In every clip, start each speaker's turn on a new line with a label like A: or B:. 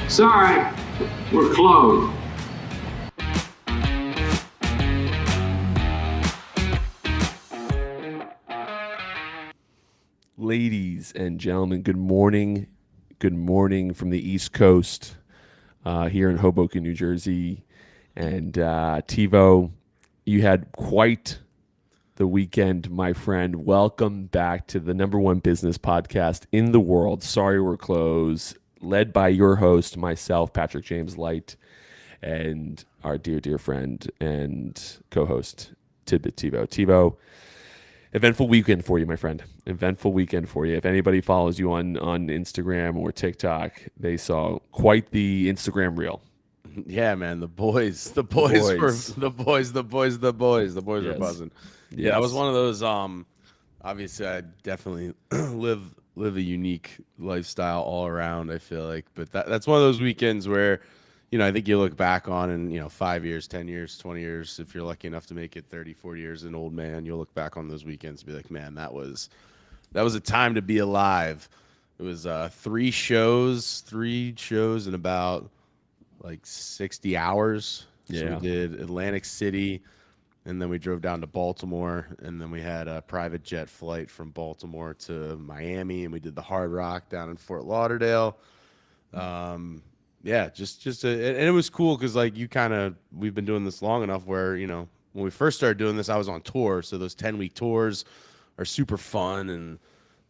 A: Sorry, we're closed.
B: Ladies and gentlemen, good morning. Good morning from the East Coast here in Hoboken, New Jersey. And TiVo, you had quite the weekend, my friend. Welcome back to the number one business podcast in the world. Sorry we're closed. Led by your host, myself, Patrick James Light, and our dear friend and co-host, Tidbit TiVo. TiVo, eventful weekend for you, my friend. Eventful weekend for you. If anybody follows you on Instagram or TikTok, they saw quite the Instagram reel.
C: Yeah, man, the boys were
B: Yes.
C: were buzzing. Yeah, that was one of those. Obviously, I definitely live a unique lifestyle all around. I feel like, but that's one of those weekends where, I think you look back on and 5 years, 10 years, 20 years, if you're lucky enough to make it 30, 40 years, an old man, you'll look back on those weekends and be like, man, that was a time to be alive. It was three shows in about like 60 hours. So
B: Yeah.
C: we did Atlantic City, and then we drove down to Baltimore, and then we had a private jet flight from Baltimore to Miami, and we did the Hard Rock down in Fort Lauderdale. Yeah, and it was cool because we've been doing this long enough where, when we first started doing this, I was on tour. So those 10-week tours are super fun,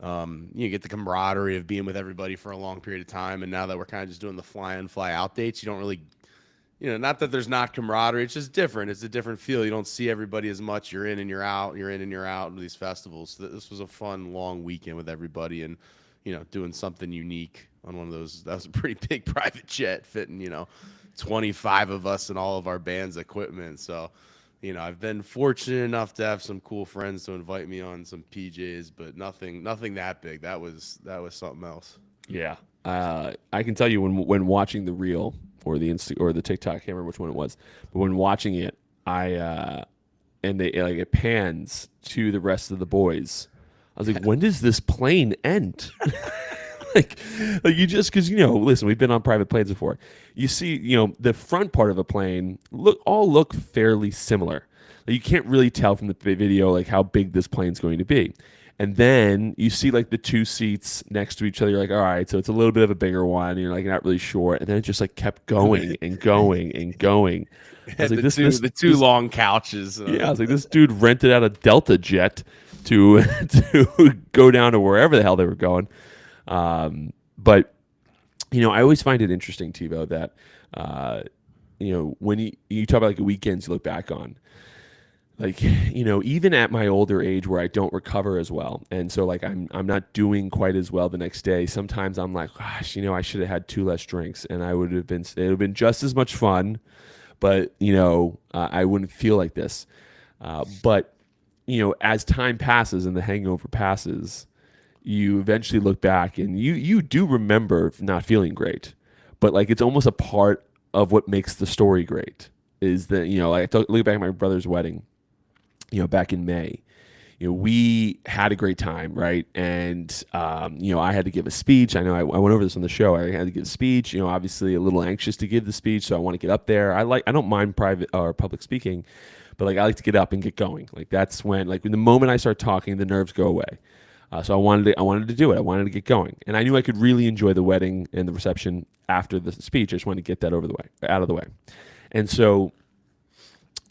C: and you get the camaraderie of being with everybody for a long period of time. And now that we're kind of just doing the fly in, fly out dates, you don't really, not that there's not camaraderie. It's just different. It's a different feel. You don't see everybody as much. You're in and you're out. You're in and you're out in these festivals. So this was a fun, long weekend with everybody and, doing something unique on one of those. That was a pretty big private jet fitting, 25 of us and all of our band's equipment. So, I've been fortunate enough to have some cool friends to invite me on some PJs, but nothing that big. That was something else.
B: Yeah. I can tell you when watching the reel or the or the TikTok, I can't remember which one it was, but when watching it, and it pans to the rest of the boys. I was like, when does this plane end? like you just, because listen, we've been on private planes before. You see, the front part of a plane look fairly similar. Like, you can't really tell from the video like how big this plane's going to be. And then you see like the two seats next to each other. You're like, all right, so it's a little bit of a bigger one. And you're like not really sure. And then it just like kept going and going and going. I was like,
C: the two long couches.
B: Yeah, I was like, this dude rented out a Delta jet to go down to wherever the hell they were going. But I always find it interesting, TiVo, that when you talk about like weekends you look back on, like even at my older age where I don't recover as well, and so like I'm not doing quite as well the next day. Sometimes I'm like, gosh, I should have had 2 less drinks, and it would have been just as much fun, but I wouldn't feel like this. But as time passes and the hangover passes, you eventually look back and you do remember not feeling great, but like it's almost a part of what makes the story great is that, like look back at my brother's wedding, back in May, we had a great time. Right. And, I had to give a speech. I know I went over this on the show. I had to give a speech, obviously a little anxious to give the speech. So I want to get up there. I don't mind private or public speaking, but like I like to get up and get going. Like that's when the moment I start talking, the nerves go away. So I wanted to do it. I wanted to get going, and I knew I could really enjoy the wedding and the reception after the speech. I just wanted to get that out of the way, and so,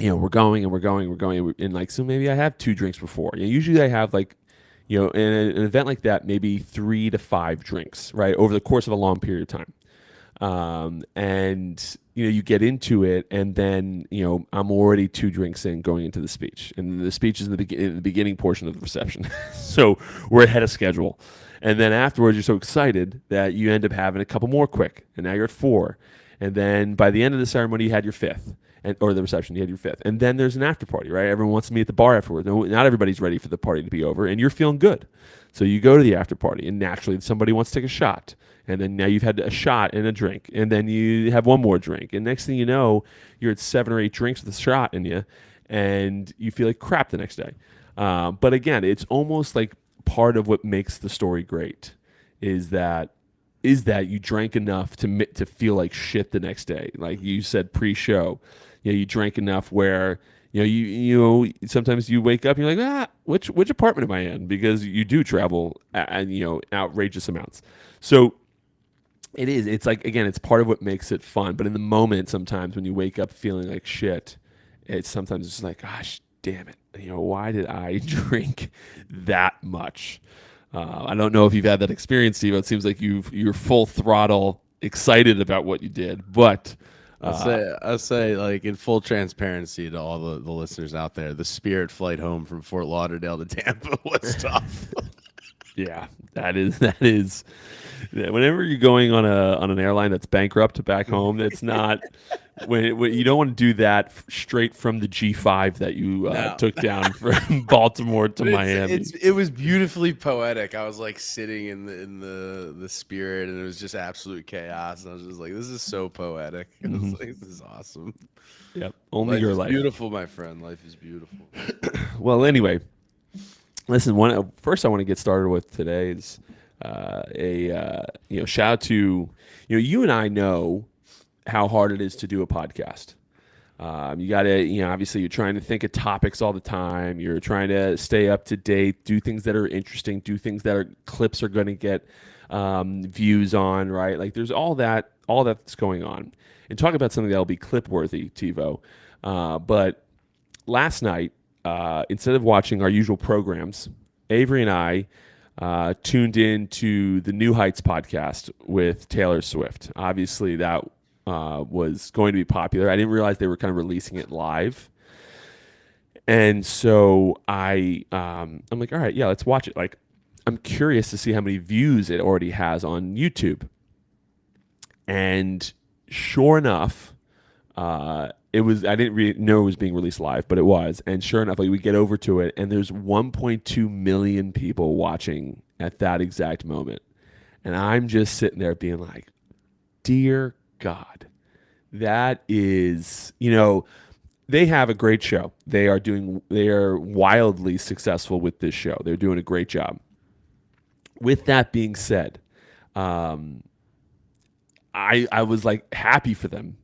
B: we're going, and like so maybe I have 2 drinks before. Usually I have like, in an event like that, maybe 3 to 5 drinks, right, over the course of a long period of time. And you get into it, and then I'm already 2 drinks in going into the speech, and the speech is in the beginning portion of the reception, so we're ahead of schedule. And then afterwards, you're so excited that you end up having a couple more quick, and now you're at 4. And then by the end of the ceremony, you had your 5th, or the reception, you had your 5th, and then there's an after party, right? Everyone wants to meet at the bar afterwards. Not everybody's ready for the party to be over, and you're feeling good, so you go to the after party, and naturally somebody wants to take a shot. And then now you've had a shot and a drink, and then you have one more drink, and next thing you know, you're at 7 or 8 drinks with a shot in you, and you feel like crap the next day. But again, it's almost like part of what makes the story great is that is that you drank enough to feel like shit the next day. Like you said pre-show, you drank enough where sometimes you wake up and you're like, which apartment am I in? Because you do travel and outrageous amounts. So it's like, again, it's part of what makes it fun. But in the moment, sometimes when you wake up feeling like shit, it's sometimes just like, gosh, damn it. Why did I drink that much? I don't know if you've had that experience, Steve. It seems like you're full throttle excited about what you did, but
C: I'll say, like, in full transparency to all the listeners out there, the Spirit flight home from Fort Lauderdale to Tampa was tough.
B: Yeah, that is. Whenever you're going on an airline that's bankrupt back home, that's not when you don't want to do that straight from the G5 that you took down from Baltimore to Miami.
C: It was beautifully poetic. I was like sitting in the Spirit, and it was just absolute chaos. And I was just like, "This is so poetic." And I was like, "This is awesome."
B: Yep, only your life.
C: Beautiful, my friend. Life is beautiful.
B: Well, anyway, listen. First, I want to get started with today's. Shout out to you and I know how hard it is to do a podcast. You got to obviously you're trying to think of topics all the time. You're trying to stay up to date, do things that are interesting, do things that clips are going to get views on, right? Like there's all that's going on. And talk about something that'll be clip worthy, TiVo. But last night, instead of watching our usual programs, Avery and I tuned in to the New Heights podcast with Taylor Swift. Obviously, that was going to be popular. I didn't realize they were kind of releasing it live. And so I'm like, all right, yeah, let's watch it. Like, I'm curious to see how many views it already has on YouTube. And sure enough, I didn't really know it was being released live, but it was. And sure enough, like we get over to it, and there's 1.2 million people watching at that exact moment. And I'm just sitting there being like, dear God, that is, they have a great show. They are wildly successful with this show. They're doing a great job. With that being said, I was like happy for them.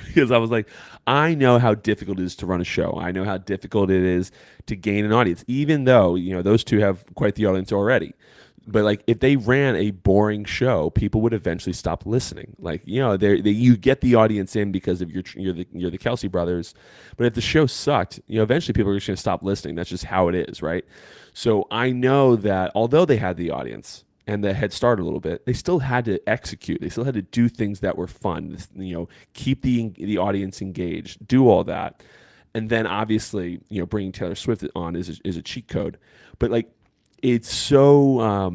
B: Because I was like, I know how difficult it is to run a show. I know how difficult it is to gain an audience, even though, those two have quite the audience already. But like, if they ran a boring show, people would eventually stop listening. Like, you get the audience in because of you're the Kelsey brothers. But if the show sucked, eventually people are just going to stop listening. That's just how it is, right? So I know that although they had the audience and the head start a little bit, they still had to execute. They still had to do things that were fun. Keep the audience engaged, do all that, and then obviously, bringing Taylor Swift on is a cheat code. But like, it's so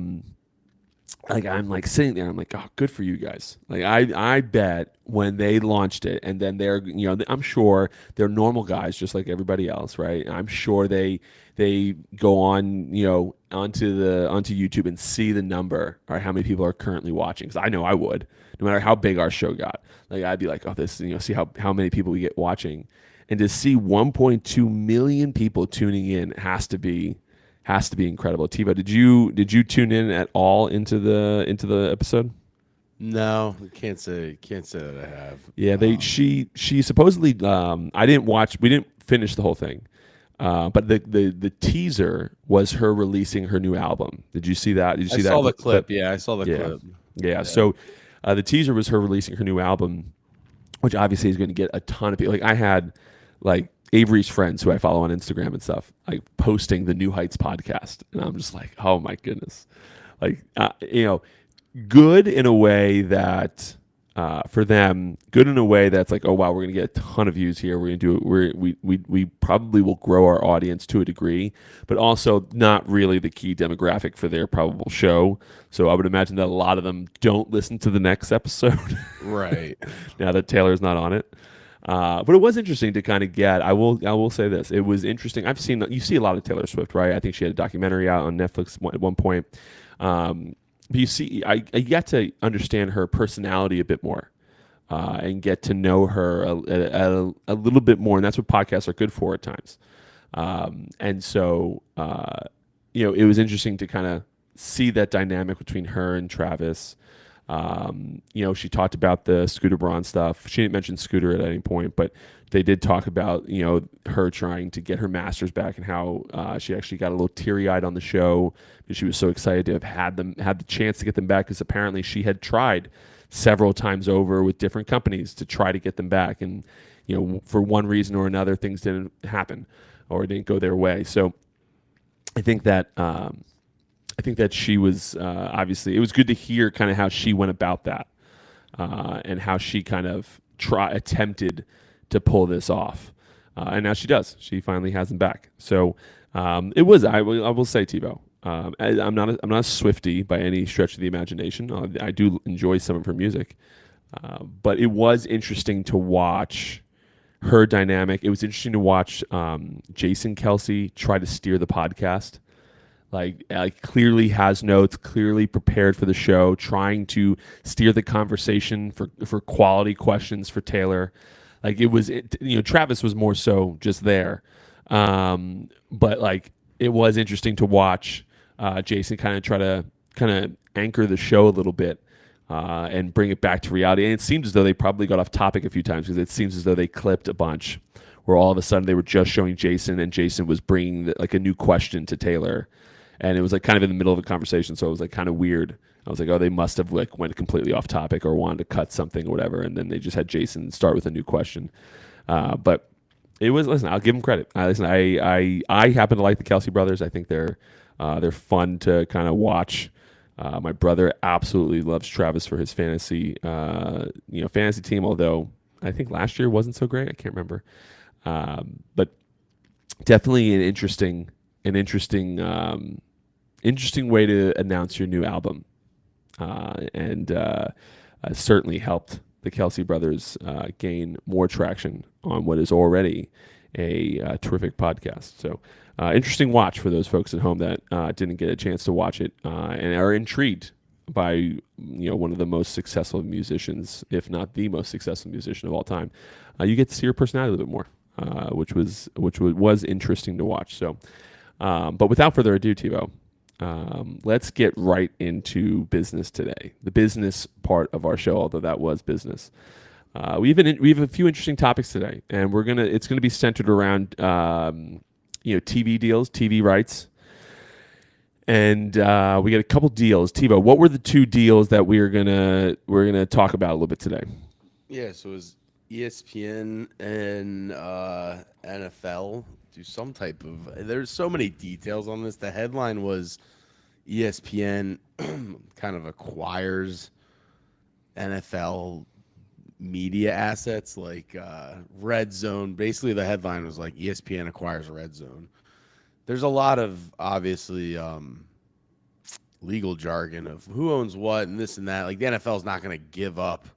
B: like I'm like sitting there. I'm like, oh, good for you guys. Like I bet when they launched it, and then they're I'm sure they're normal guys just like everybody else, right? I'm sure they go on onto YouTube and see the number or how many people are currently watching. Because I know I would, no matter how big our show got. Like I'd be like, oh, this see how many people we get watching, and to see 1.2 million people tuning in has to be incredible. TiVo, did you tune in at all into the episode?
C: No, can't say that I have.
B: Yeah, she supposedly I didn't watch. We didn't finish the whole thing. But the teaser was her releasing her new album. Did you see that? Did you see that? I
C: saw the clip. Yeah, I saw the clip.
B: Yeah. So the teaser was her releasing her new album, which obviously is going to get a ton of people. Like I had like Avery's friends who I follow on Instagram and stuff, like posting the New Heights podcast. And I'm just like, oh my goodness. Like, good in a way that, for them, good in a way that's like, oh wow, we're gonna get a ton of views here. We're gonna do it. We probably will grow our audience to a degree, but also not really the key demographic for their probable show. So I would imagine that a lot of them don't listen to the next episode,
C: right?
B: Now that Taylor's not on it. But it was interesting to kind of get. I will say this: it was interesting. You see a lot of Taylor Swift, right? I think she had a documentary out on Netflix at one point. But you see, I get to understand her personality a bit more, and get to know her a little bit more, and that's what podcasts are good for at times. And so, it was interesting to kind of see that dynamic between her and Travis. She talked about the Scooter Braun stuff. She didn't mention Scooter at any point, but they did talk about, her trying to get her masters back and how she actually got a little teary-eyed on the show because she was so excited to have had the chance to get them back, because apparently she had tried several times over with different companies to try to get them back. And, for one reason or another, things didn't happen or didn't go their way. So I think that she was obviously, it was good to hear kind of how she went about that and how she kind of attempted to pull this off. And now she does. She finally has him back. So it was, I will say, TiVo, I'm not a Swiftie by any stretch of the imagination. I do enjoy some of her music. But it was interesting to watch her dynamic. It was interesting to watch Jason Kelsey try to steer the podcast. Like clearly has notes, clearly prepared for the show, trying to steer the conversation for quality questions for Taylor. Like Travis was more so just there. But like it was interesting to watch Jason kind of try to anchor the show a little bit and bring it back to reality. And it seems as though they probably got off topic a few times, because it seems as though they clipped a bunch where all of a sudden they were just showing Jason and Jason was bringing a new question to Taylor. And it was like kind of in the middle of a conversation, so it was like kind of weird. I was like, oh, they must have like went completely off topic or wanted to cut something or whatever, and then they just had Jason start with a new question. But it was, listen, I'll give them credit. I happen to like the Kelsey brothers. I think they're fun to kind of watch. My brother absolutely loves Travis for his fantasy team, although I think last year wasn't so great. I can't remember, but definitely an interesting way to announce your new album, and certainly helped the Kelsey brothers gain more traction on what is already a terrific podcast. So interesting watch for those folks at home that didn't get a chance to watch it and are intrigued by one of the most successful musicians, if not the most successful musician of all time. You get to see her personality a little bit more, which was interesting to watch. So. But without further ado, TiVo, let's get right into business today. The business part of our show, although that was business. We have a few interesting topics today, and it's gonna be centered around TV deals, TV rights, and we got a couple deals. TiVo, what were the two deals that we're gonna talk about a little bit today?
C: Yeah, so it was ESPN and NFL. Do some type of, there's so many details on this. The headline was ESPN kind of acquires NFL media assets like Redzone. Basically, the headline was like ESPN acquires Redzone. There's a lot of obviously legal jargon of who owns what and this and that. Like the NFL is not going to give up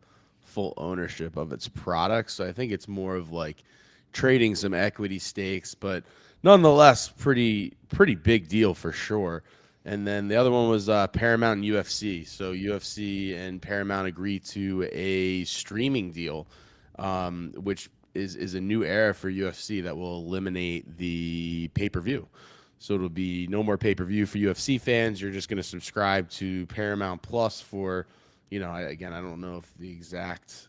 C: full ownership of its products, so I think it's more of like trading some equity stakes, but nonetheless, pretty big deal for sure. And then the other one was Paramount and UFC. So UFC and Paramount agreed to a streaming deal, which is a new era for UFC that will eliminate the pay-per-view. So it'll be no more pay-per-view for UFC fans. You're just going to subscribe to Paramount Plus for, I don't know if the exact.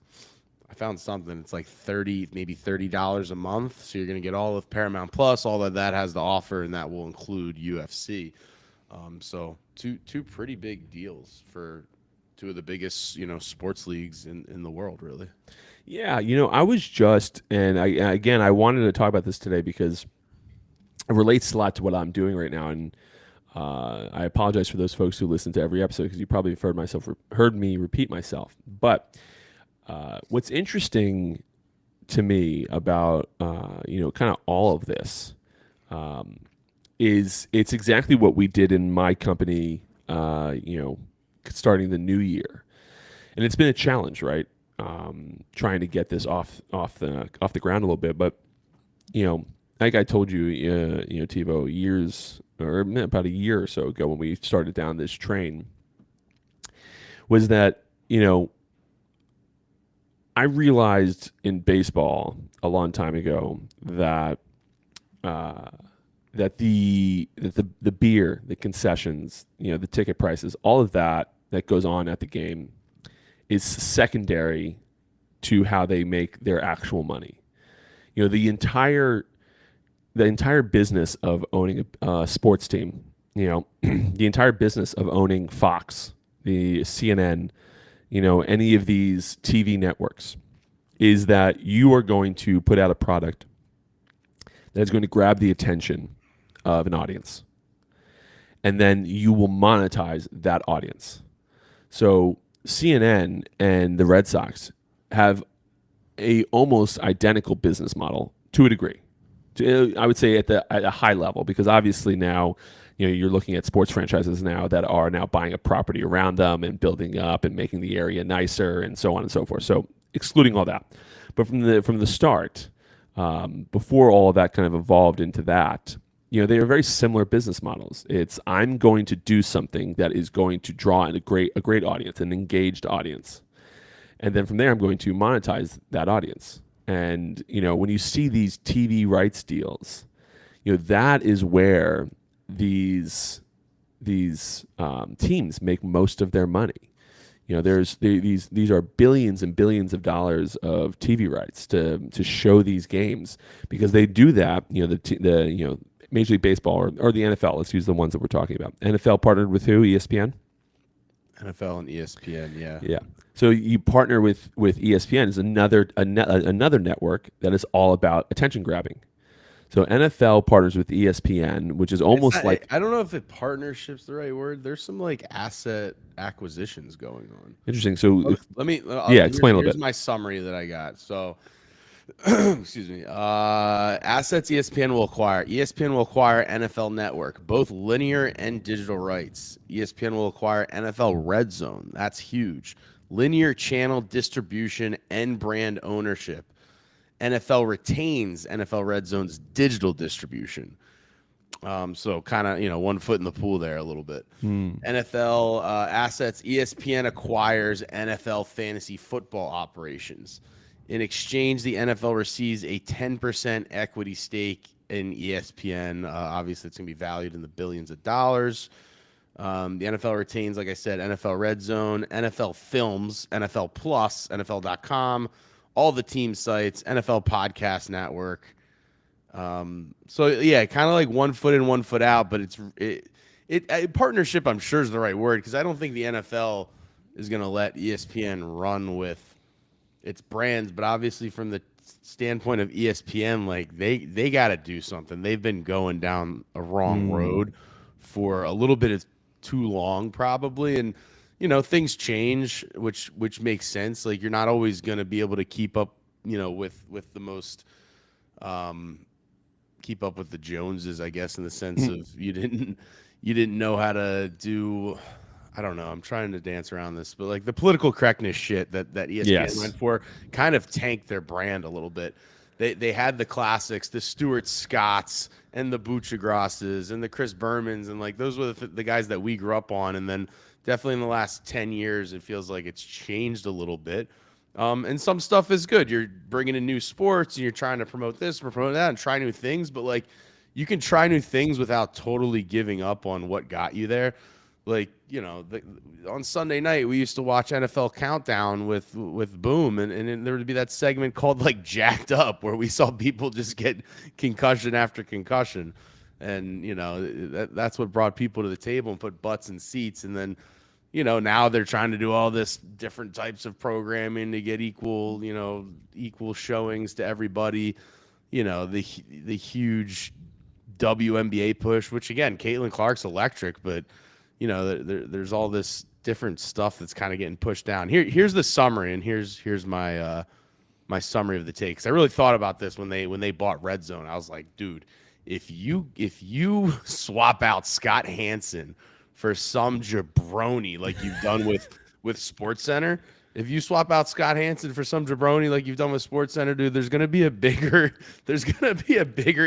C: I found something. It's like $30 a month. So you're going to get all of Paramount Plus, all of that has to offer, and that will include UFC. So two pretty big deals for two of the biggest, sports leagues in the world, really.
B: Yeah, I was just, and I wanted to talk about this today because it relates a lot to what I'm doing right now, and I apologize for those folks who listen to every episode because you probably have heard me repeat myself. But what's interesting to me about kind of all of this is it's exactly what we did in my company, starting the new year, and it's been a challenge, right? Trying to get this off the ground a little bit, but like I told you, TiVo, about a year or so ago when we started down this train, was that I realized in baseball a long time ago that the beer, the concessions, the ticket prices, all of that goes on at the game is secondary to how they make their actual money. You know, the entire business of owning a sports team, you know, the entire business of owning Fox, the CNN, you know, any of these TV networks, is that you are going to put out a product that is going to grab the attention of an audience. And then you will monetize that audience. So CNN and the Red Sox have a almost identical business model to a degree. I would say at a high level, because obviously now, you know, you're looking at sports franchises now that are now buying a property around them and building up and making the area nicer and so on and so forth. So excluding all that, but from the start, before all of that kind of evolved into that, you know, they are very similar business models. It's, I'm going to do something that is going to draw in a great audience, an engaged audience, and then from there I'm going to monetize that audience. And you know, when you see these TV rights deals, you know, that is where these teams make most of their money. You know, these are billions and billions of dollars of TV rights to show these games, because they do that. You know, the Major League Baseball or the NFL. Let's use the ones that we're talking about. NFL partnered with who? ESPN.
C: NFL and ESPN, yeah.
B: Yeah. So you partner with ESPN, is another network that is all about attention grabbing. So NFL partners with ESPN, which is almost like,
C: I don't know if partnership's the right word. There's some like asset acquisitions going on.
B: Interesting. So
C: let me
B: explain a little bit.
C: Here's my summary that I got. So excuse me. Assets ESPN will acquire. ESPN will acquire NFL Network, both linear and digital rights. ESPN will acquire NFL Redzone. That's huge. Linear channel distribution and brand ownership. NFL retains NFL Redzone's digital distribution. So kind of, you know, one foot in the pool there a little bit. NFL assets, ESPN acquires NFL fantasy football operations. In exchange, the NFL receives a 10% equity stake in ESPN. Obviously, it's going to be valued in the billions of dollars. The NFL retains, like I said, NFL Red Zone, NFL Films, NFL Plus, NFL.com, all the team sites, NFL Podcast Network. So yeah, kind of like one foot in, one foot out, but partnership, I'm sure, is the right word, because I don't think the NFL is going to let ESPN run with its brands, but obviously from the standpoint of ESPN, like they got to do something. They've been going down a wrong road for a little bit of too long, probably, and you know, things change, which makes sense. Like, you're not always going to be able to keep up, you know, with the most keep up with the Joneses, I guess, in the sense of you didn't know how to do. I don't know. I'm trying to dance around this, but like the political correctness shit that ESPN went for kind of tanked their brand a little bit. They had the classics, the Stuart Scotts and the Buchagrasses and the Chris Bermans, and like those were the guys that we grew up on. And then definitely in the last 10 years, it feels like it's changed a little bit. And some stuff is good. You're bringing in new sports and you're trying to promote this, promote that, and try new things. But like, you can try new things without totally giving up on what got you there. Like, you know, on Sunday night, we used to watch NFL Countdown with Boom, and there would be that segment called like Jacked Up, where we saw people just get concussion after concussion. And, you know, that's what brought people to the table and put butts in seats. And then, you know, now they're trying to do all this different types of programming to get equal showings to everybody. You know, the huge WNBA push, which again, Caitlin Clark's electric, but you know, there's all this different stuff that's kind of getting pushed down. Here's the summary, and here's my my summary of the take. 'Cause I really thought about this when they bought Redzone. I was like, dude, if you swap out Scott Hansen for some jabroni like you've done with SportsCenter, if you swap out Scott Hansen for some jabroni like you've done with SportsCenter, dude, there's gonna be a bigger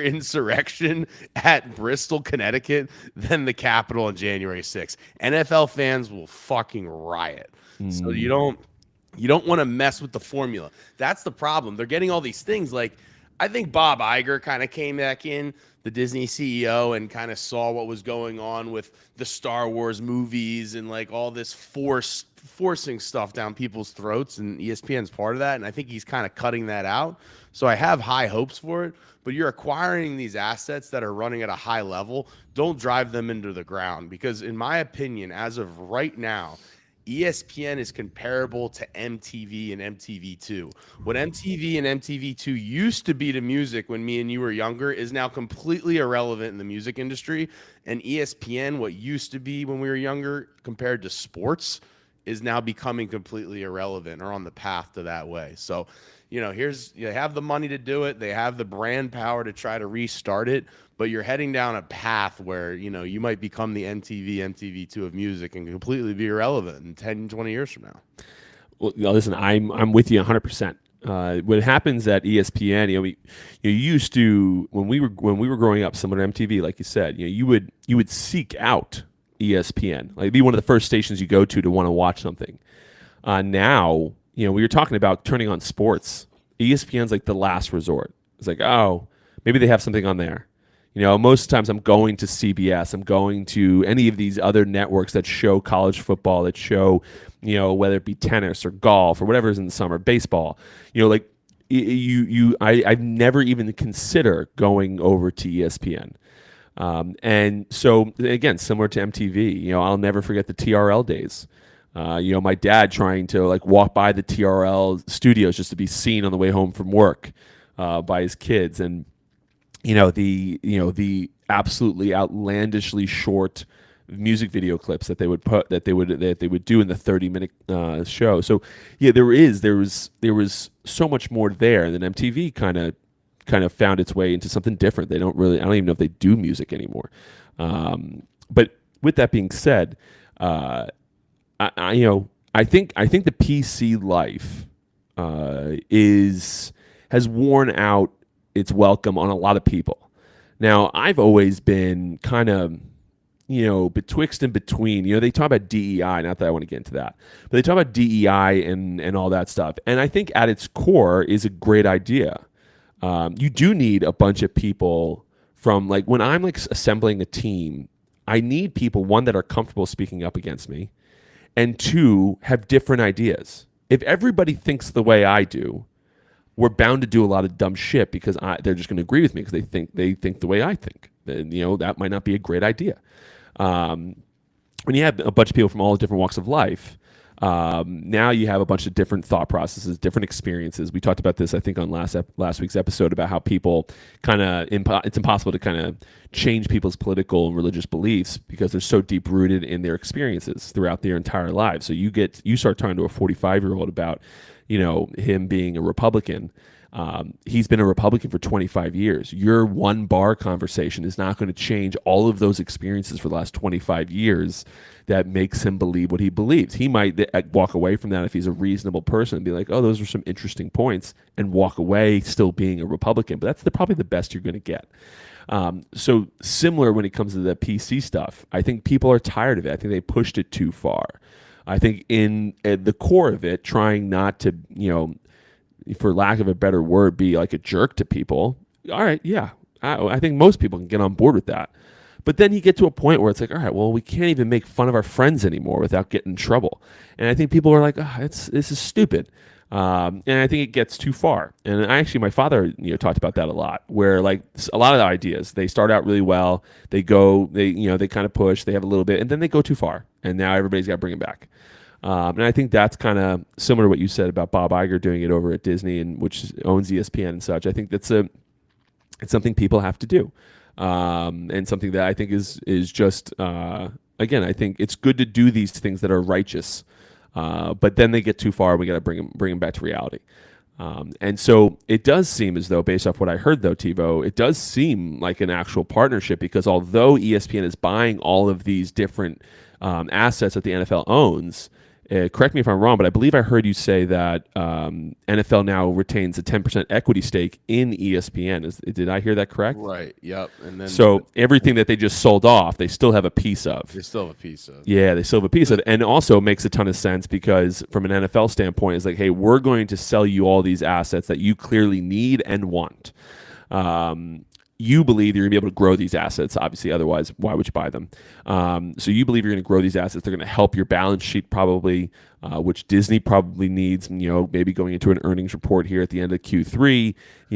C: insurrection at Bristol, Connecticut than the Capitol on January 6th. NFL fans will fucking riot. So you don't want to mess with the formula. That's the problem. They're getting all these things. Like, I think Bob Iger kind of came back in, the Disney CEO, and kind of saw what was going on with the Star Wars movies and like all this forcing stuff down people's throats, and ESPN's part of that. And I think he's kind of cutting that out. So I have high hopes for it. But you're acquiring these assets that are running at a high level. Don't drive them into the ground, because in my opinion, as of right now, ESPN is comparable to MTV and MTV2. What MTV and MTV2 used to be to music when me and you were younger is now completely irrelevant in the music industry. And ESPN, what used to be when we were younger compared to sports, is now becoming completely irrelevant, or on the path to that way. So, you have the money to do it. They have the brand power to try to restart it, but you're heading down a path where, you might become the MTV, MTV2 of music and completely be irrelevant in 10, 20 years from now.
B: Well, listen, I'm with you 100%. What happens at ESPN, you used to, when we were growing up, similar to MTV, like you said, you would seek out ESPN, like be one of the first stations you go to want to watch something. Now, we were talking about turning on sports. ESPN's like the last resort. It's like, oh, maybe they have something on there. Most times I'm going to CBS. I'm going to any of these other networks that show college football, that show, whether it be tennis or golf or whatever is in the summer, baseball. I've never even consider going over to ESPN. And so again, similar to MTV, I'll never forget the TRL days. My dad trying to walk by the TRL studios just to be seen on the way home from work by his kids, and the absolutely outlandishly short music video clips that they would do in the 30-minute show. So yeah, there was so much more there, and then MTV kind of found its way into something different. I don't even know if they do music anymore. But with that being said, I think the PC life has worn out its welcome on a lot of people. Now, I've always been kind of, betwixt and between. They talk about DEI, not that I want to get into that, but they talk about DEI and all that stuff. And I think at its core is a great idea. You do need a bunch of people from, when I'm assembling a team, I need people, one, that are comfortable speaking up against me, and two, have different ideas. If everybody thinks the way I do, we're bound to do a lot of dumb shit because they're just going to agree with me because they think the way I think. And, that might not be a great idea. When you have a bunch of people from all different walks of life, now you have a bunch of different thought processes, different experiences. We talked about this, I think, on last week's episode about how people it's impossible to kind of change people's political and religious beliefs because they're so deep rooted in their experiences throughout their entire lives. So you start talking to a 45-year-old about, him being a Republican. He's been a Republican for 25 years. Your one bar conversation is not going to change all of those experiences for the last 25 years that makes him believe what he believes. He might walk away from that if he's a reasonable person and be like, oh, those are some interesting points, and walk away still being a Republican. But that's probably the best you're going to get. So similar when it comes to the PC stuff, I think people are tired of it. I think they pushed it too far. I think at the core of it, trying not to, for lack of a better word, be like a jerk to people. All right, yeah, I think most people can get on board with that. But then you get to a point where it's like, all right, well, we can't even make fun of our friends anymore without getting in trouble. And I think people are like, oh, this is stupid. And I think it gets too far. And my father, talked about that a lot, where a lot of the ideas, they start out really well, they kind of push, they have a little bit, and then they go too far. And now everybody's got to bring it back. And I think that's kind of similar to what you said about Bob Iger doing it over at Disney, and which owns ESPN and such. I think it's something people have to do. And something that I think is just, again, I think it's good to do these things that are righteous. But then they get too far. We got to bring them back to reality. And so it does seem as though, based off what I heard, though, TiVo, it does seem like an actual partnership, because although ESPN is buying all of these different assets that the NFL owns, correct me if I'm wrong, but I believe I heard you say that NFL now retains a 10% equity stake in ESPN. Did I hear that correct?
C: Right. Yep. And then
B: So everything that they just sold off, they still have a piece of.
C: they still have a piece of.
B: Yeah, they still have a piece of it. And also makes a ton of sense because from an NFL standpoint, it's like, hey, we're going to sell you all these assets that you clearly need and want. You believe you're going to be able to grow these assets. Obviously, otherwise, why would you buy them? So you believe you're going to grow these assets. They're going to help your balance sheet probably, which Disney probably needs, maybe going into an earnings report here at the end of Q3,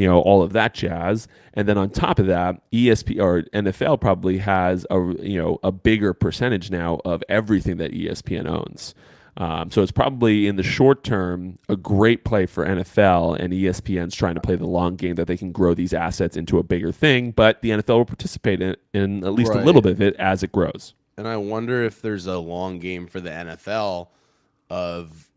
B: all of that jazz. And then on top of that, ESPN or NFL probably has a bigger percentage now of everything that ESPN owns. So it's probably in the short term a great play for NFL, and ESPN's trying to play the long game that they can grow these assets into a bigger thing, but the NFL will participate in at least a little bit of it as it grows.
C: And I wonder if there's a long game for the NFL of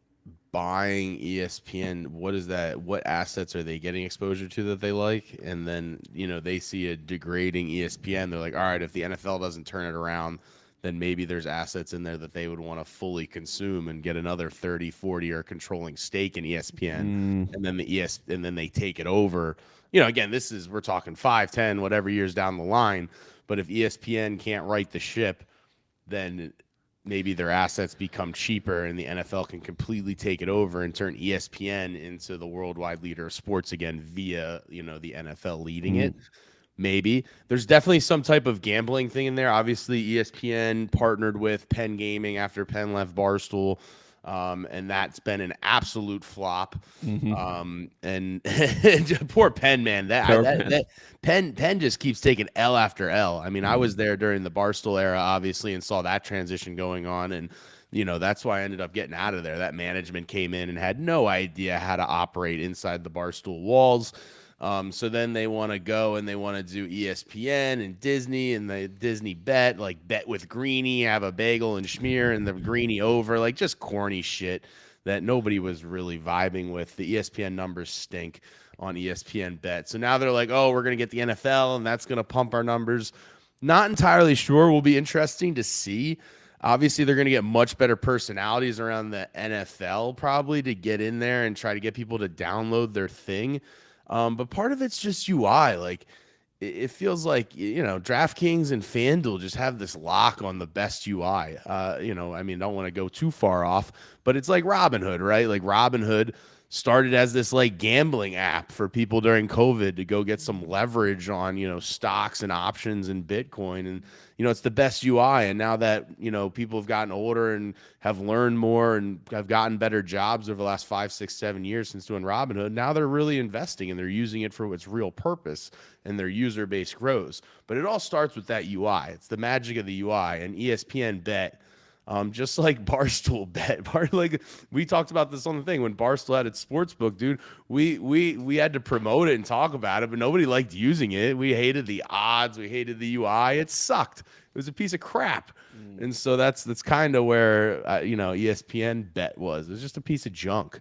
C: buying ESPN. What is that? What assets are they getting exposure to that they like? And then, they see a degrading ESPN. They're like, all right, if the NFL doesn't turn it around, then maybe there's assets in there that they would want to fully consume and get another 30, 40 or controlling stake in ESPN. And then and then they take it over. Again, we're talking 5, 10, whatever years down the line. But if ESPN can't right the ship, then maybe their assets become cheaper and the NFL can completely take it over and turn ESPN into the worldwide leader of sports again via, the NFL leading it. Maybe there's definitely some type of gambling thing in there. Obviously, ESPN partnered with Penn Gaming after Penn left Barstool, and that's been an absolute flop. And poor Penn, man. That Penn just keeps taking L after L. I mean, I was there during the Barstool era, obviously, and saw that transition going on, and that's why I ended up getting out of there. That management came in and had no idea how to operate inside the Barstool walls. So then they want to go and they want to do ESPN and Disney and the Disney Bet, like bet with Greeny, have a bagel and schmear and the Greeny over, like just corny shit that nobody was really vibing with. The ESPN numbers stink on ESPN Bet. So now they're like, oh, we're going to get the NFL and that's going to pump our numbers. Not entirely sure. Will be interesting to see. Obviously, they're going to get much better personalities around the NFL probably to get in there and try to get people to download their thing. But part of it's just UI. Like it feels like, DraftKings and FanDuel just have this lock on the best UI. Don't want to go too far off, but it's like Robinhood, right? Like Robinhood started as this like gambling app for people during COVID to go get some leverage on, stocks and options and Bitcoin. And, it's the best UI. And now that, people have gotten older and have learned more and have gotten better jobs over the last 5, 6, 7 years since doing Robinhood, now they're really investing and they're using it for its real purpose and their user base grows. But it all starts with that UI. It's the magic of the UI, and ESPN Bet. Just like Barstool Bet. Like we talked about this on the thing when Barstool had its sportsbook, dude. We had to promote it and talk about it, but nobody liked using it. We hated the odds. We hated the UI. It sucked. It was a piece of crap. And so that's kind of where ESPN Bet was. It was just a piece of junk.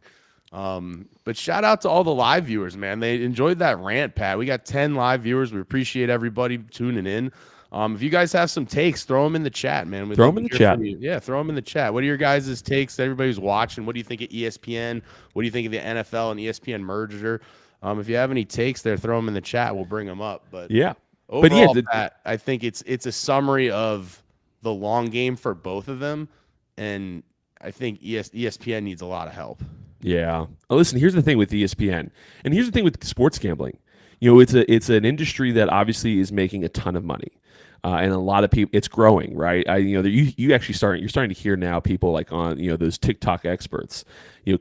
C: But shout out to all the live viewers, man. They enjoyed that rant, Pat. We got 10 live viewers. We appreciate everybody tuning in. If you guys have some takes, throw them in the chat, man.
B: Throw them in the chat.
C: Yeah, throw them in the chat. What are your guys' takes? Everybody who's watching, what do you think of ESPN? What do you think of the NFL and ESPN merger? If you have any takes there, throw them in the chat. We'll bring them up. But
B: yeah,
C: overall, Pat, I think it's a summary of the long game for both of them, and I think ESPN needs a lot of help.
B: Yeah. Listen, here's the thing with ESPN, and here's the thing with sports gambling. It's an industry that obviously is making a ton of money. And a lot of people, it's growing, right? You actually you're starting to hear now people like on, those TikTok experts,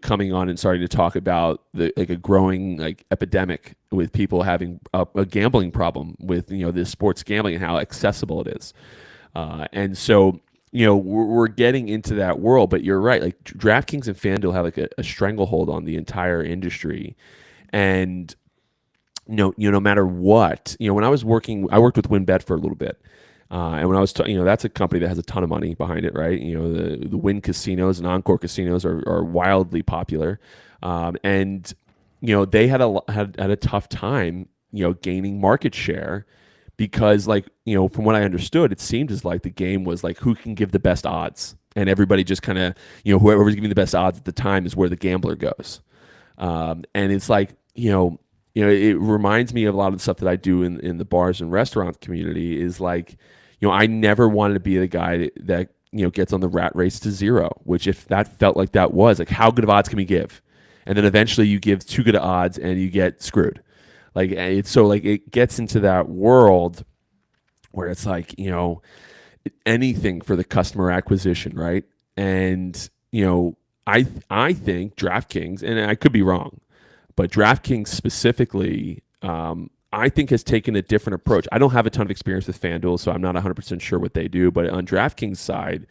B: coming on and starting to talk about a growing like epidemic with people having a gambling problem with, this sports gambling and how accessible it is. And so, we're getting into that world, but you're right. Like DraftKings and FanDuel have like a stranglehold on the entire industry. And no matter what, when I worked with WinBet for a little bit. And when I was, that's a company that has a ton of money behind it, right? The Wynn casinos and Encore casinos are wildly popular. And they had a tough time, gaining market share because from what I understood, it seemed as like the game was like, who can give the best odds? and everybody just kind of, whoever's giving the best odds at the time is where the gambler goes. And it's like, it reminds me of a lot of the stuff that I do in the bars and restaurant community is like, I never wanted to be the guy that gets on the rat race to zero, which if that felt like that was like, how good of odds can we give? And then eventually you give too good of odds and you get screwed. Like, it's so like it gets into that world where it's like, anything for the customer acquisition, right? And, I think DraftKings, and I could be wrong, but DraftKings specifically, I think has taken a different approach. I don't have a ton of experience with FanDuel, so I'm not 100% sure what they do. But on DraftKings side,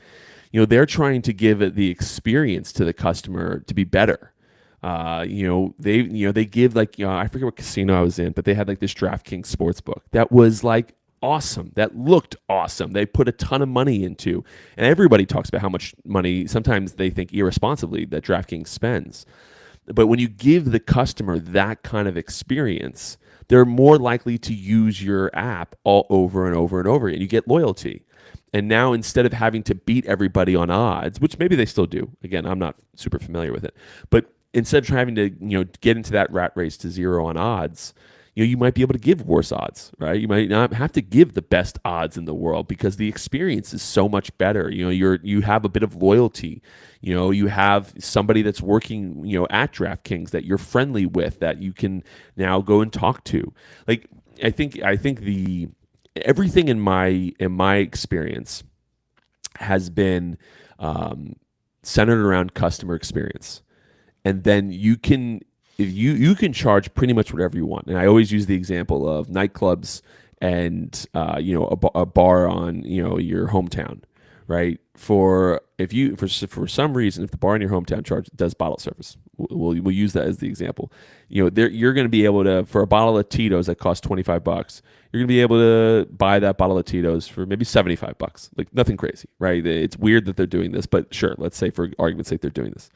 B: they're trying to give the experience to the customer to be better. They give like, I forget what casino I was in, but they had like this DraftKings sportsbook that was like awesome. That looked awesome. They put a ton of money into, and everybody talks about how much money, sometimes they think irresponsibly, that DraftKings spends. But when you give the customer that kind of experience, they're more likely to use your app all over and over and over, and you get loyalty. And now instead of having to beat everybody on odds, which maybe they still do, again, I'm not super familiar with it, but instead of having to get into that rat race to zero on odds, you might be able to give worse odds, right? You might not have to give the best odds in the world because the experience is so much better. You have a bit of loyalty. You have somebody that's working, at DraftKings that you're friendly with that you can now go and talk to. Like, I think everything in my experience has been centered around customer experience, and then you can charge pretty much whatever you want. And I always use the example of nightclubs and a bar on your hometown, right? For some reason, if the bar in your hometown does bottle service, we'll use that as the example. You're going to be able to, for a bottle of Tito's that costs $25, you're going to be able to buy that bottle of Tito's for maybe $75. Like, nothing crazy, right? It's weird that they're doing this, but sure, let's say for argument's sake they're doing this.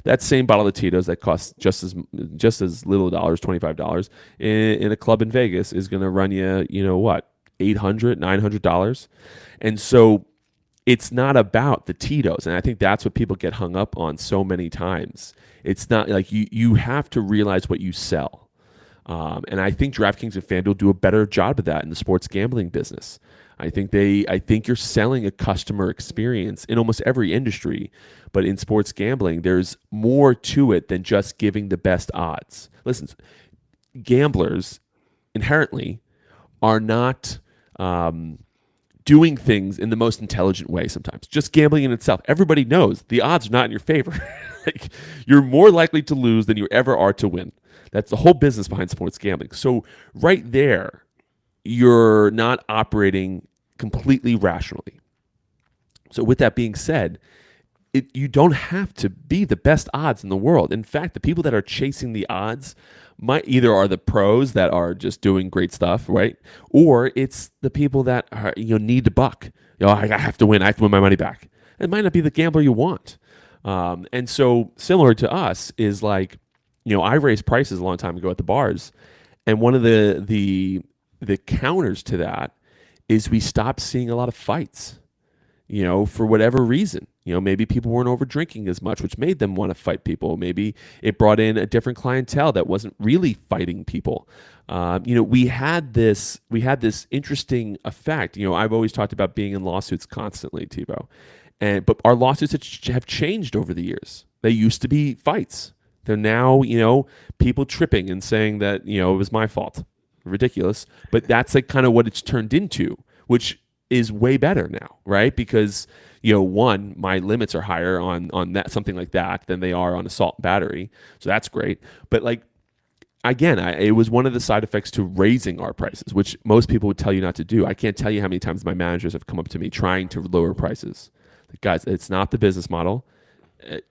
B: That same bottle of Tito's that costs just as little dollars, $25, in a club in Vegas is going to run you, $800, $900. And so it's not about the Tito's. And I think that's what people get hung up on so many times. It's not like you have to realize what you sell. And I think DraftKings and FanDuel do a better job of that in the sports gambling business. I think you're selling a customer experience in almost every industry, but in sports gambling, there's more to it than just giving the best odds. Listen, gamblers inherently are not doing things in the most intelligent way sometimes. Just gambling in itself. Everybody knows the odds are not in your favor. Like, you're more likely to lose than you ever are to win. That's the whole business behind sports gambling. So right there, you're not operating completely rationally. So with that being said, you don't have to be the best odds in the world. In fact, the people that are chasing the odds might either are the pros that are just doing great stuff, right? Or it's the people that are, need to buck. I have to win. I have to win my money back. It might not be the gambler you want. And so similar to us is like, I raised prices a long time ago at the bars, and one of the counters to that is we stopped seeing a lot of fights, for whatever reason. Maybe people weren't over drinking as much, which made them want to fight people. Maybe it brought in a different clientele that wasn't really fighting people. We had this interesting effect. I've always talked about being in lawsuits constantly, Tebow, but our lawsuits have changed over the years. They used to be fights. They're now, people tripping and saying that, it was my fault. Ridiculous. But that's like kind of what it's turned into, which is way better now, right? Because, one, my limits are higher on that, something like that, than they are on assault and battery. So that's great. But like, again, it was one of the side effects to raising our prices, which most people would tell you not to do. I can't tell you how many times my managers have come up to me trying to lower prices. Like, guys, it's not the business model.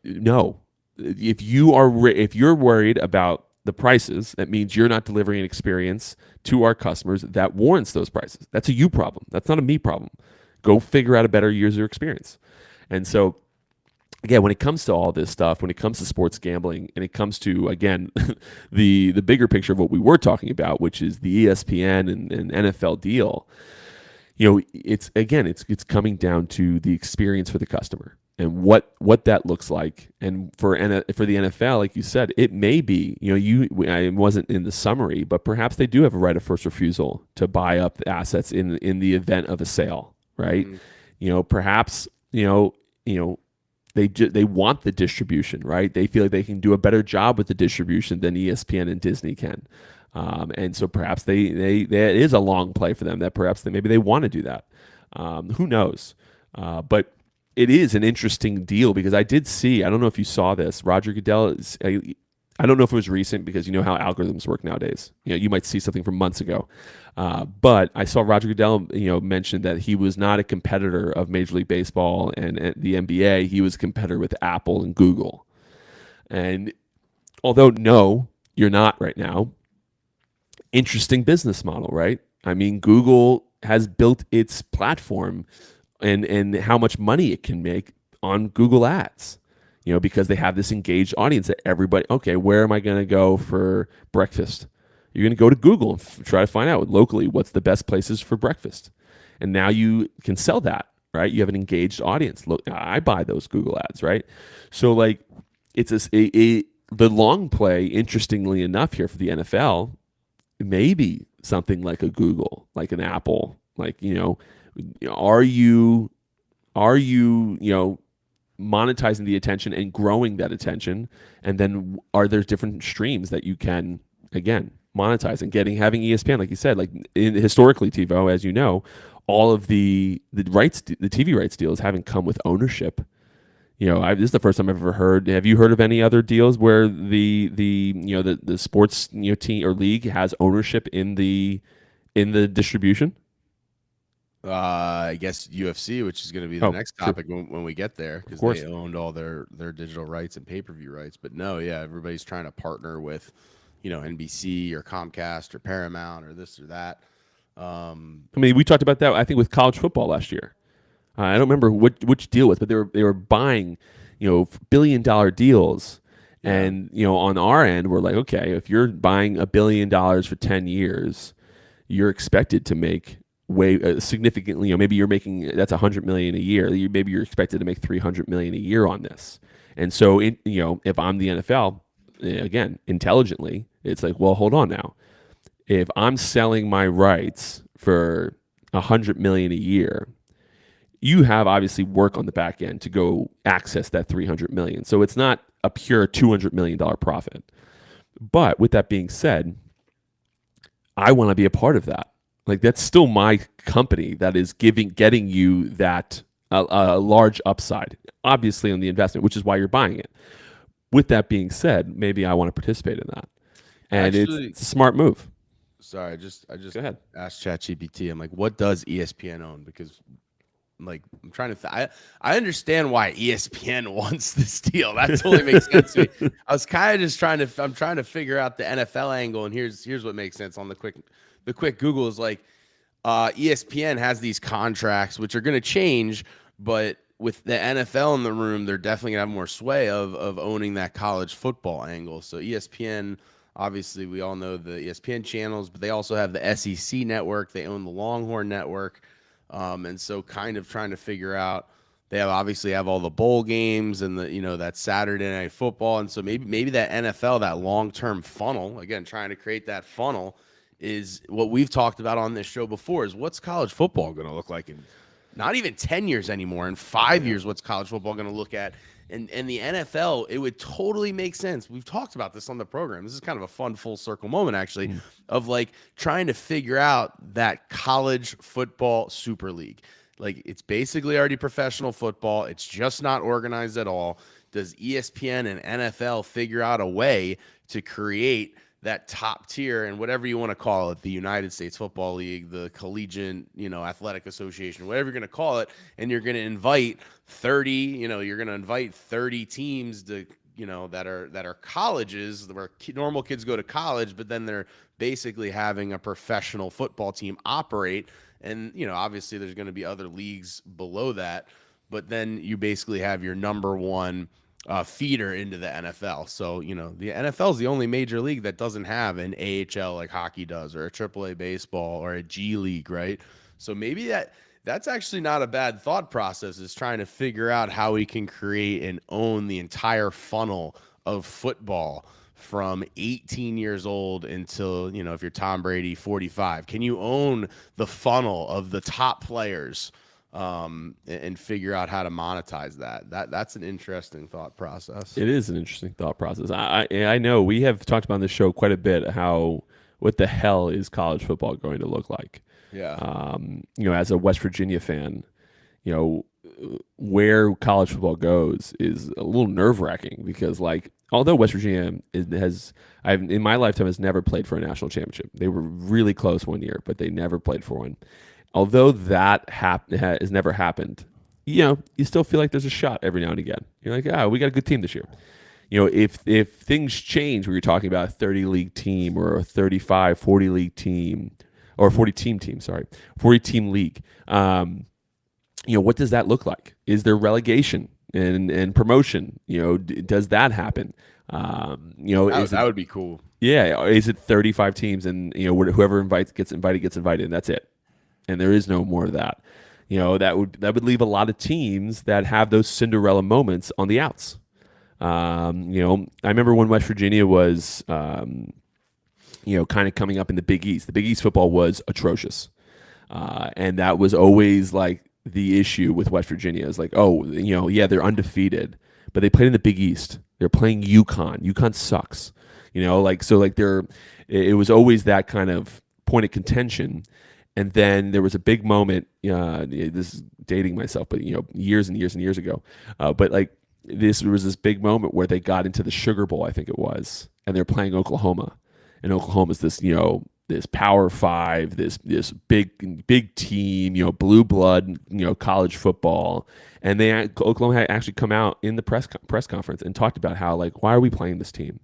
B: No. If you're worried about the prices, that means you're not delivering an experience to our customers that warrants those prices. That's a you problem. That's not a me problem. Go figure out a better user experience. And so, again, when it comes to all this stuff, when it comes to sports gambling, and it comes to, again, the bigger picture of what we were talking about, which is the ESPN and NFL deal, it's coming down to the experience for the customer. and what that looks like. And for the NFL, like you said, it may be, I wasn't in the summary, but perhaps they do have a right of first refusal to buy up the assets in the event of a sale, right? Perhaps they want the distribution, right? They feel like they can do a better job with the distribution than ESPN and Disney can. And so perhaps that is a long play for them, that perhaps maybe they want to do that. Who knows? But it is an interesting deal, because I did see, I don't know if you saw this, Roger Goodell I don't know if it was recent, because you know how algorithms work nowadays. You might see something from months ago. But I saw Roger Goodell, mention that he was not a competitor of Major League Baseball and the NBA. He was a competitor with Apple and Google. And although, no, you're not right now, interesting business model, right? I mean, Google has built its platform and how much money it can make on Google Ads, because they have this engaged audience that everybody, okay, where am I going to go for breakfast? You're going to go to Google and try to find out locally what's the best places for breakfast. And now you can sell that, right? You have an engaged audience. Look, I buy those Google ads, right? So like it's the long play, interestingly enough here for the NFL, maybe something like a Google, like an Apple, like, are you monetizing the attention and growing that attention? And then are there different streams that you can, again, monetize and having ESPN, like you said, like historically, TiVo, as you know, all of the rights, the TV rights deals haven't come with ownership. This is the first time I've ever heard. Have you heard of any other deals where the sports team or league has ownership in the distribution?
C: I guess UFC, which is going to be the next topic when we get there, because they owned all their digital rights and pay-per-view rights. But no, yeah, everybody's trying to partner with, NBC or Comcast or Paramount or this or that.
B: I mean, we talked about that, I think, with college football last year. I don't remember which deal was, but they were buying, $1 billion deals. Yeah. And, on our end, we're like, okay, if you're buying $1 billion for 10 years, you're expected to make significantly, maybe you're making, that's $100 million a year. Maybe you're expected to make $300 million a year on this. And so, if I'm the NFL, again, intelligently, it's like, well, hold on now. If I'm selling my rights for $100 million a year, you have obviously work on the back end to go access that $300 million. So it's not a pure $200 million profit. But with that being said, I want to be a part of that. Like, that's still my company that is getting you that a large upside, obviously, on the investment, which is why you're buying it. With that being said, maybe I want to participate in that, and actually, it's a smart move.
C: Sorry, I just
B: Go ahead.
C: asked ChatGPT. I'm like, what does ESPN own? Because I'm trying to. I understand why ESPN wants this deal. That totally makes sense to me. I was kind of just I'm trying to figure out the NFL angle, and here's what makes sense on the quick Google is like, ESPN has these contracts which are going to change, but with the NFL in the room, they're definitely gonna have more sway of owning that college football angle. So ESPN, obviously, we all know the ESPN channels, but they also have the SEC network. They own the Longhorn network, and so kind of trying to figure out. They obviously have all the bowl games and that Saturday night football, and so maybe that NFL, that long-term funnel, again, trying to create that funnel, is what we've talked about on this show before. Is what's college football going to look like in not even 10 years anymore. In 5 years, what's college football going to look at? And the NFL, it would totally make sense. We've talked about this on the program. This is kind of a fun full circle moment, actually, of like trying to figure out that college football super league. Like, it's basically already professional football. It's just not organized at all. Does ESPN and NFL figure out a way to create that top tier, and whatever you want to call it, the United States Football League, the Collegiate, Athletic Association, whatever you're going to call it, and you're going to invite 30 teams to, that are colleges where normal kids go to college, but then they're basically having a professional football team operate. And, obviously there's going to be other leagues below that, but then you basically have your number one feeder into the NFL. So, the NFL is the only major league that doesn't have an AHL like hockey does, or a AAA baseball, or a G League, right? So maybe That's actually not a bad thought process, is trying to figure out how we can create and own the entire funnel of football from 18 years old until, you know, if you're Tom Brady, 45. Can you own the funnel of the top players and figure out how to monetize that? That's an interesting thought process.
B: It is an interesting thought process. I know we have talked about on this show quite a bit how what the hell is college football going to look like?
C: Yeah.
B: You know, as a West Virginia fan, you know, where college football goes is a little nerve wracking because, like, although West Virginia in my lifetime has never played for a national championship. They were really close one year, but they never played for one. Although that has never happened, you know, you still feel like there's a shot every now and again. You're like, we got a good team this year. You know, if things change where you're talking about a 30 league team or a 35, 40 league team or a 40 team league, you know, what does that look like? Is there relegation and promotion? You know, does that happen? You know,
C: that would be cool.
B: Yeah. Is it 35 teams and, you know, whoever gets invited and that's it. And there is no more of that. You know, that would leave a lot of teams that have those Cinderella moments on the outs. You know, I remember when West Virginia was, you know, kind of coming up in the Big East. The Big East football was atrocious. And that was always like the issue with West Virginia is like, oh, you know, yeah, they're undefeated, but they played in the Big East. They're playing UConn. UConn sucks. You know, like, so like it was always that kind of point of contention. And then there was a big moment, this is dating myself, but, you know, years and years and years ago. But like this was this big moment where they got into the Sugar Bowl, I think it was, and they're playing Oklahoma. And Oklahoma's this, you know, this Power Five, this big team, you know, blue blood, you know, college football. And Oklahoma had actually come out in the press conference and talked about how, like, why are we playing this team?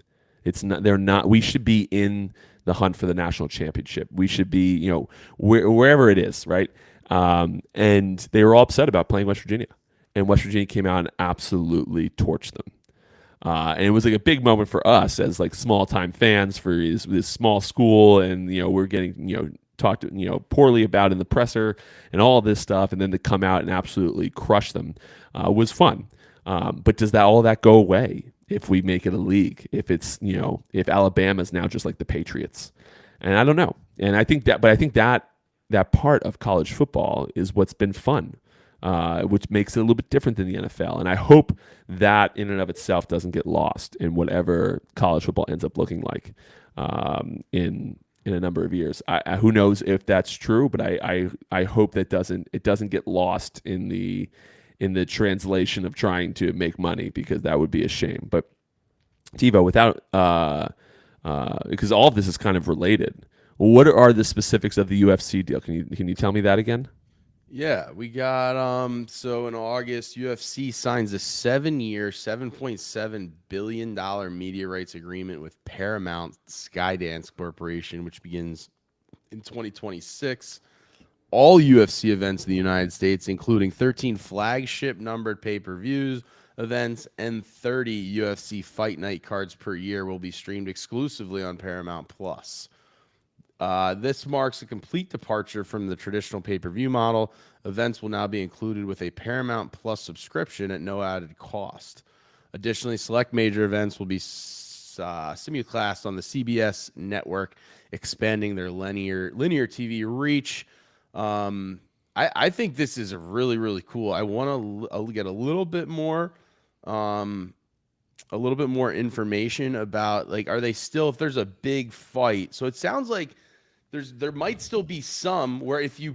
B: We should be in the hunt for the national championship. We should be, you know, wherever it is, right? And they were all upset about playing West Virginia. And West Virginia came out and absolutely torched them. And it was like a big moment for us as like small time fans for this small school. And, you know, we're getting, you know, talked, you know, poorly about in the presser and all this stuff. And then to come out and absolutely crush them was fun. But does all that go away if we make it a league? If it's, you know, if Alabama's now just like the Patriots? And I don't know. And I think that part of college football is what's been fun. Which makes it a little bit different than the NFL. And I hope that in and of itself doesn't get lost in whatever college football ends up looking like in a number of years. Who knows if that's true, but I hope that it doesn't get lost in the translation of trying to make money, because that would be a shame. But TiVo, without because all of this is kind of related, what are the specifics of the UFC deal? Can you tell me that again?
C: Yeah, we got so in August, UFC signs a 7-year, $7.7 billion media rights agreement with Paramount Skydance Corporation, which begins in 2026. All UFC events in the United States, including 13 flagship numbered pay-per-views events and 30 UFC Fight Night cards per year, will be streamed exclusively on Paramount Plus. This marks a complete departure from the traditional pay-per-view model. Events will now be included with a Paramount Plus subscription at no added cost. Additionally, select major events will be simulcast on the CBS network, expanding their linear TV reach. I think this is really, really cool. I want to get a little bit more information about, like, are they still, if there's a big fight? So it sounds like there might still be some where if you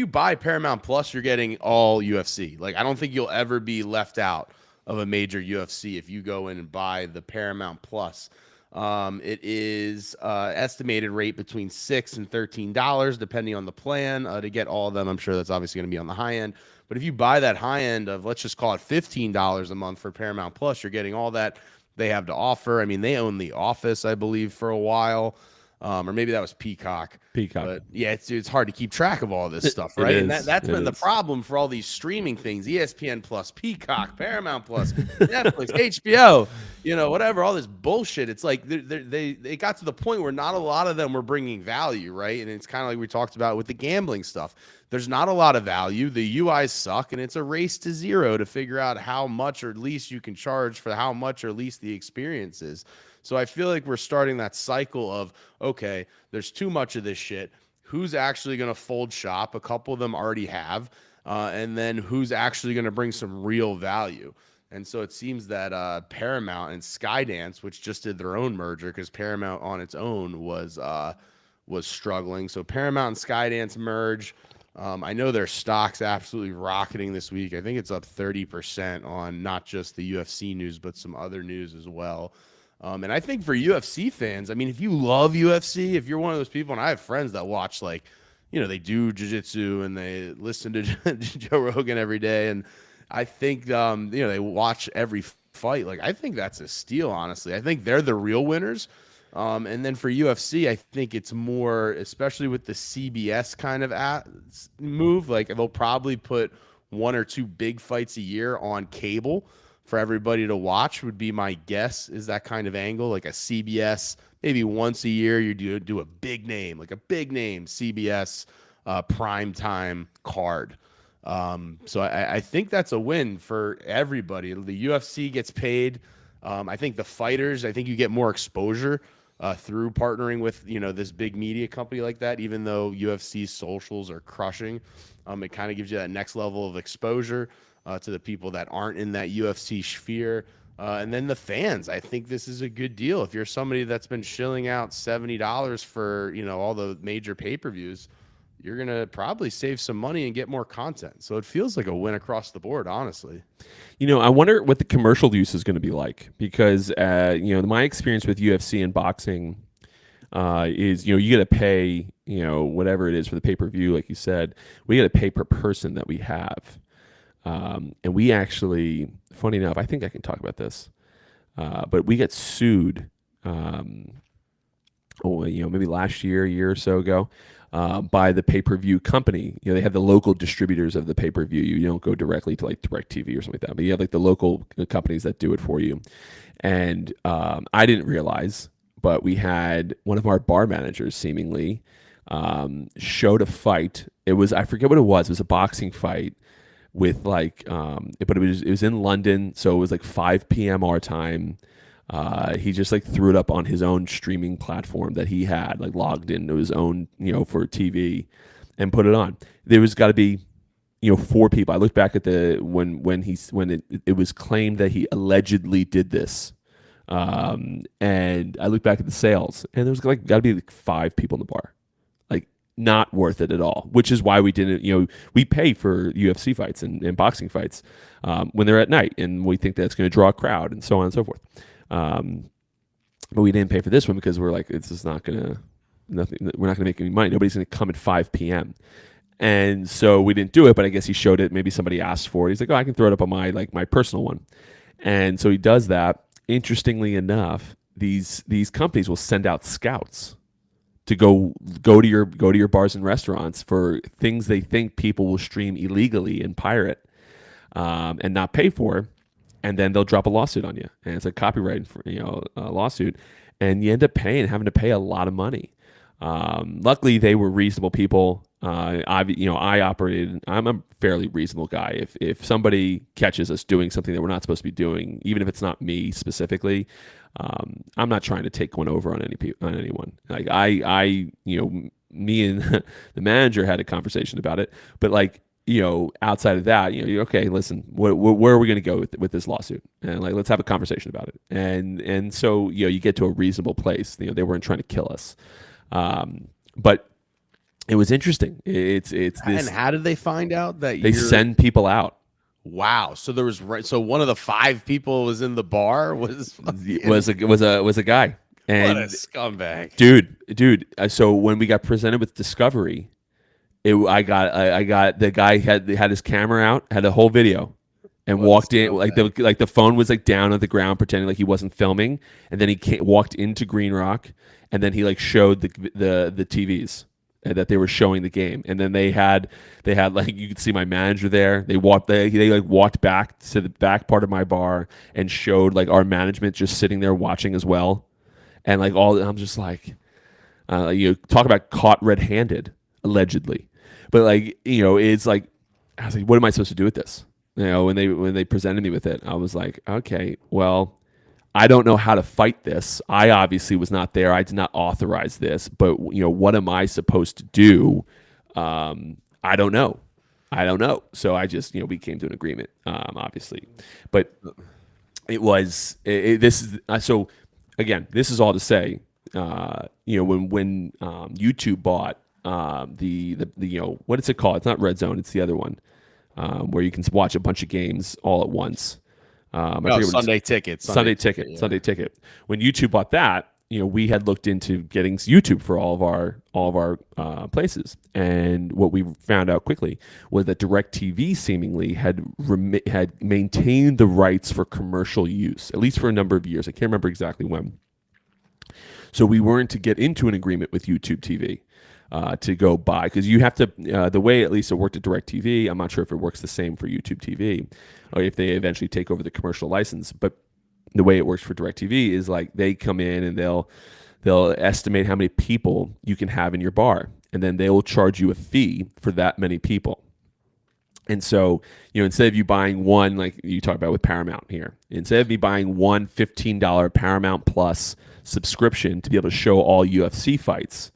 C: buy Paramount Plus, you're getting all UFC. Like, I don't think you'll ever be left out of a major UFC if you go in and buy the Paramount Plus. It is estimated rate between $6 and $13, depending on the plan, to get all of them. I'm sure that's obviously going to be on the high end. But if you buy that high end of, let's just call it $15 a month for Paramount Plus, you're getting all that they have to offer. I mean, they own The Office, I believe, for a while. Or maybe that was Peacock. But yeah, it's hard to keep track of all this stuff, right? And that's been the problem for all these streaming things: ESPN Plus, Peacock, Paramount Plus, Netflix, HBO. whatever, all this bullshit. It's like they got to the point where not a lot of them were bringing value, right? And it's kind of like we talked about with the gambling stuff. There's not a lot of value. The UIs suck, and it's a race to zero to figure out how much or least you can charge for how much or least the experience is. So I feel like we're starting that cycle of, okay, there's too much of this shit. Who's actually going to fold shop? A couple of them already have. And then who's actually going to bring some real value? And so it seems that Paramount and Skydance, which just did their own merger because Paramount on its own was struggling. So Paramount and Skydance merge. I know their stock's absolutely rocketing this week. I think it's up 30% on not just the UFC news, but some other news as well. And I think for UFC fans, I mean, if you love UFC, if you're one of those people, and I have friends that watch, like, they do jiu-jitsu and they listen to Joe Rogan every day. And I think, they watch every fight. Like, I think that's a steal, honestly. I think they're the real winners. And then for UFC, I think it's more, especially with the CBS kind of move, like they'll probably put 1 or 2 big fights a year on cable for everybody to watch, would be my guess, is that kind of angle, like a CBS, maybe once a year you do a big name, like a big name CBS primetime card. So I think that's a win for everybody. The UFC gets paid. I think the fighters, I think you get more exposure through partnering with, this big media company like that, even though UFC's socials are crushing. It kind of gives you that next level of exposure to the people that aren't in that UFC sphere. And then the fans, I think this is a good deal. If you're somebody that's been shilling out $70 for, all the major pay-per-views, you're going to probably save some money and get more content. So it feels like a win across the board, honestly.
B: I wonder what the commercial use is going to be like, because, my experience with UFC and boxing is, you got to pay, whatever it is for the pay-per-view. Like you said, we got to pay per person that we have. And we actually, funny enough, I think I can talk about this, but we get sued, maybe last year, a year or so ago, by the pay-per-view company. They have the local distributors of the pay-per-view. You don't go directly to like DirecTV or something like that, but you have like the local companies that do it for you. And I didn't realize, but we had one of our bar managers seemingly showed a fight. I forget what it was. It was a boxing fight with but it was in London, so it was like 5 p.m. our time. He just like threw it up on his own streaming platform that he had like logged into his own, for TV, and put it on. There was got to be, 4 people. I looked back at when it was claimed that he allegedly did this, and I looked back at the sales, and there was got to be like 5 people in the bar. Not worth it at all, which is why we didn't, we pay for UFC fights and boxing fights when they're at night, and we think that's going to draw a crowd and so on and so forth. But we didn't pay for this one because we're like, it's just we're not going to make any money. Nobody's going to come at 5 p.m. And so we didn't do it, but I guess he showed it. Maybe somebody asked for it. He's like, oh, I can throw it up on my personal one. And so he does that. Interestingly enough, these companies will send out scouts to go to your bars and restaurants for things they think people will stream illegally and pirate, and not pay for, and then they'll drop a lawsuit on you, and it's a copyright lawsuit, and you end up having to pay a lot of money. Luckily, they were reasonable people. I'm a fairly reasonable guy. If somebody catches us doing something that we're not supposed to be doing, even if it's not me specifically, I'm not trying to take one over on anyone. Like me and the manager had a conversation about it, but outside of that, okay, listen, where are we going to go with this lawsuit? And let's have a conversation about it. And so, you get to a reasonable place. They weren't trying to kill us. But it was interesting. It's this.
C: And how did they find out that
B: they send people out?
C: Wow. So there was one of the 5 people was in the bar was
B: a guy. And
C: what a scumbag,
B: dude. So when we got presented with Discovery, I got the guy had his camera out, had a whole video, and walked in like the phone was down on the ground, pretending like he wasn't filming, and then he walked into Green Rock, and then he showed the TVs that they were showing the game, and then they had like, you could see my manager there. They walked back to the back part of my bar and showed like our management just sitting there watching as well, and like I'm just like, talk about caught red-handed allegedly, but like, it's like, I was like, what am I supposed to do with this? When they presented me with it, I was like, okay, well, I don't know how to fight this. I obviously was not there. I did not authorize this, but what am I supposed to do? I don't know. So I just, we came to an agreement, obviously, but it was, this is, so again, this is all to say, when YouTube bought, the what is it called? It's not Redzone. It's the other one, where you can watch a bunch of games all at once.
C: Sunday Ticket.
B: Sunday Ticket. When YouTube bought that, we had looked into getting YouTube for all of our places, and what we found out quickly was that DirecTV seemingly had maintained the rights for commercial use, at least for a number of years. I can't remember exactly when. So we weren't to get into an agreement with YouTube TV. To go buy, because you have to, the way at least it worked at DirecTV, I'm not sure if it works the same for YouTube TV, or if they eventually take over the commercial license, but the way it works for DirecTV is like they come in and they'll estimate how many people you can have in your bar, and then they will charge you a fee for that many people. And so, instead of you buying one, like you talk about with Paramount here, instead of me buying one $15 Paramount Plus subscription to be able to show all UFC fights,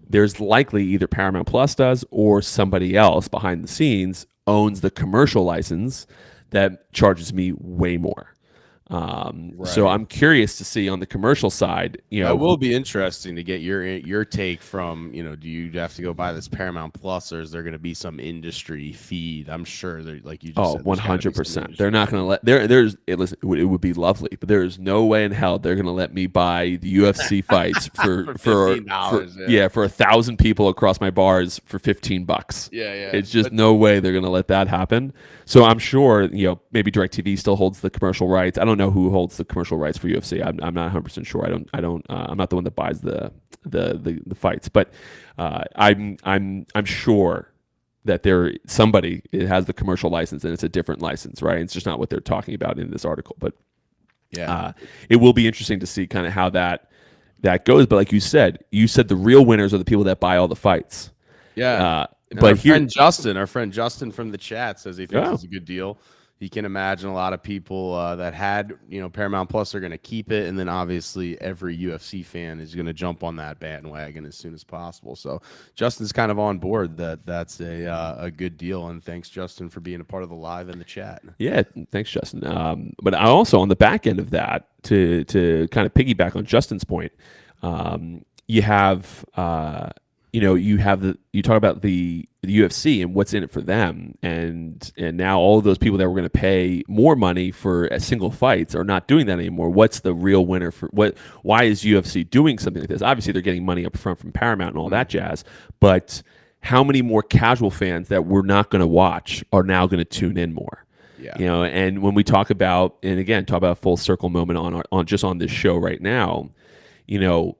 B: there's likely either Paramount Plus does or somebody else behind the scenes owns the commercial license that charges me way more. So I'm curious to see on the commercial side,
C: it will be interesting to get your take from, do you have to go buy this Paramount Plus, or is there going to be some industry feed? I'm sure they're, like you just said,
B: 100%. They're not going to let listen, it would be lovely, but there's no way in hell they're going to let me buy the UFC fights for $15, for 1,000 people across my bars for $15.
C: Yeah.
B: It's just no way they're going to let that happen. So I'm sure, maybe DirecTV still holds the commercial rights. I don't know who holds the commercial rights for UFC. I'm not 100% sure. I'm not the one that buys the fights, but I'm sure that somebody has the commercial license, and it's a different license, right? It's just not what they're talking about in this article, but it will be interesting to see kind of how that goes. But like you said the real winners are the people that buy all the fights.
C: Yeah.
B: But
C: our friend Justin from the chat says he thinks it's a good deal. He can imagine a lot of people that had, Paramount Plus are going to keep it, and then obviously every UFC fan is going to jump on that bandwagon as soon as possible. So Justin's kind of on board that's a good deal, and thanks Justin for being a part of the live in the chat.
B: Yeah, thanks Justin. But I also, on the back end of that, to kind of piggyback on Justin's point, you have you talk about the UFC and what's in it for them, and now all of those people that were going to pay more money for single fights are not doing that anymore. What's the real winner for what? Why is UFC doing something like this? Obviously, they're getting money up front from Paramount and all that jazz, but how many more casual fans that we're not going to watch are now going to tune in more?
C: Yeah.
B: And when we talk about, and again, talk about a full circle moment on this show right now, you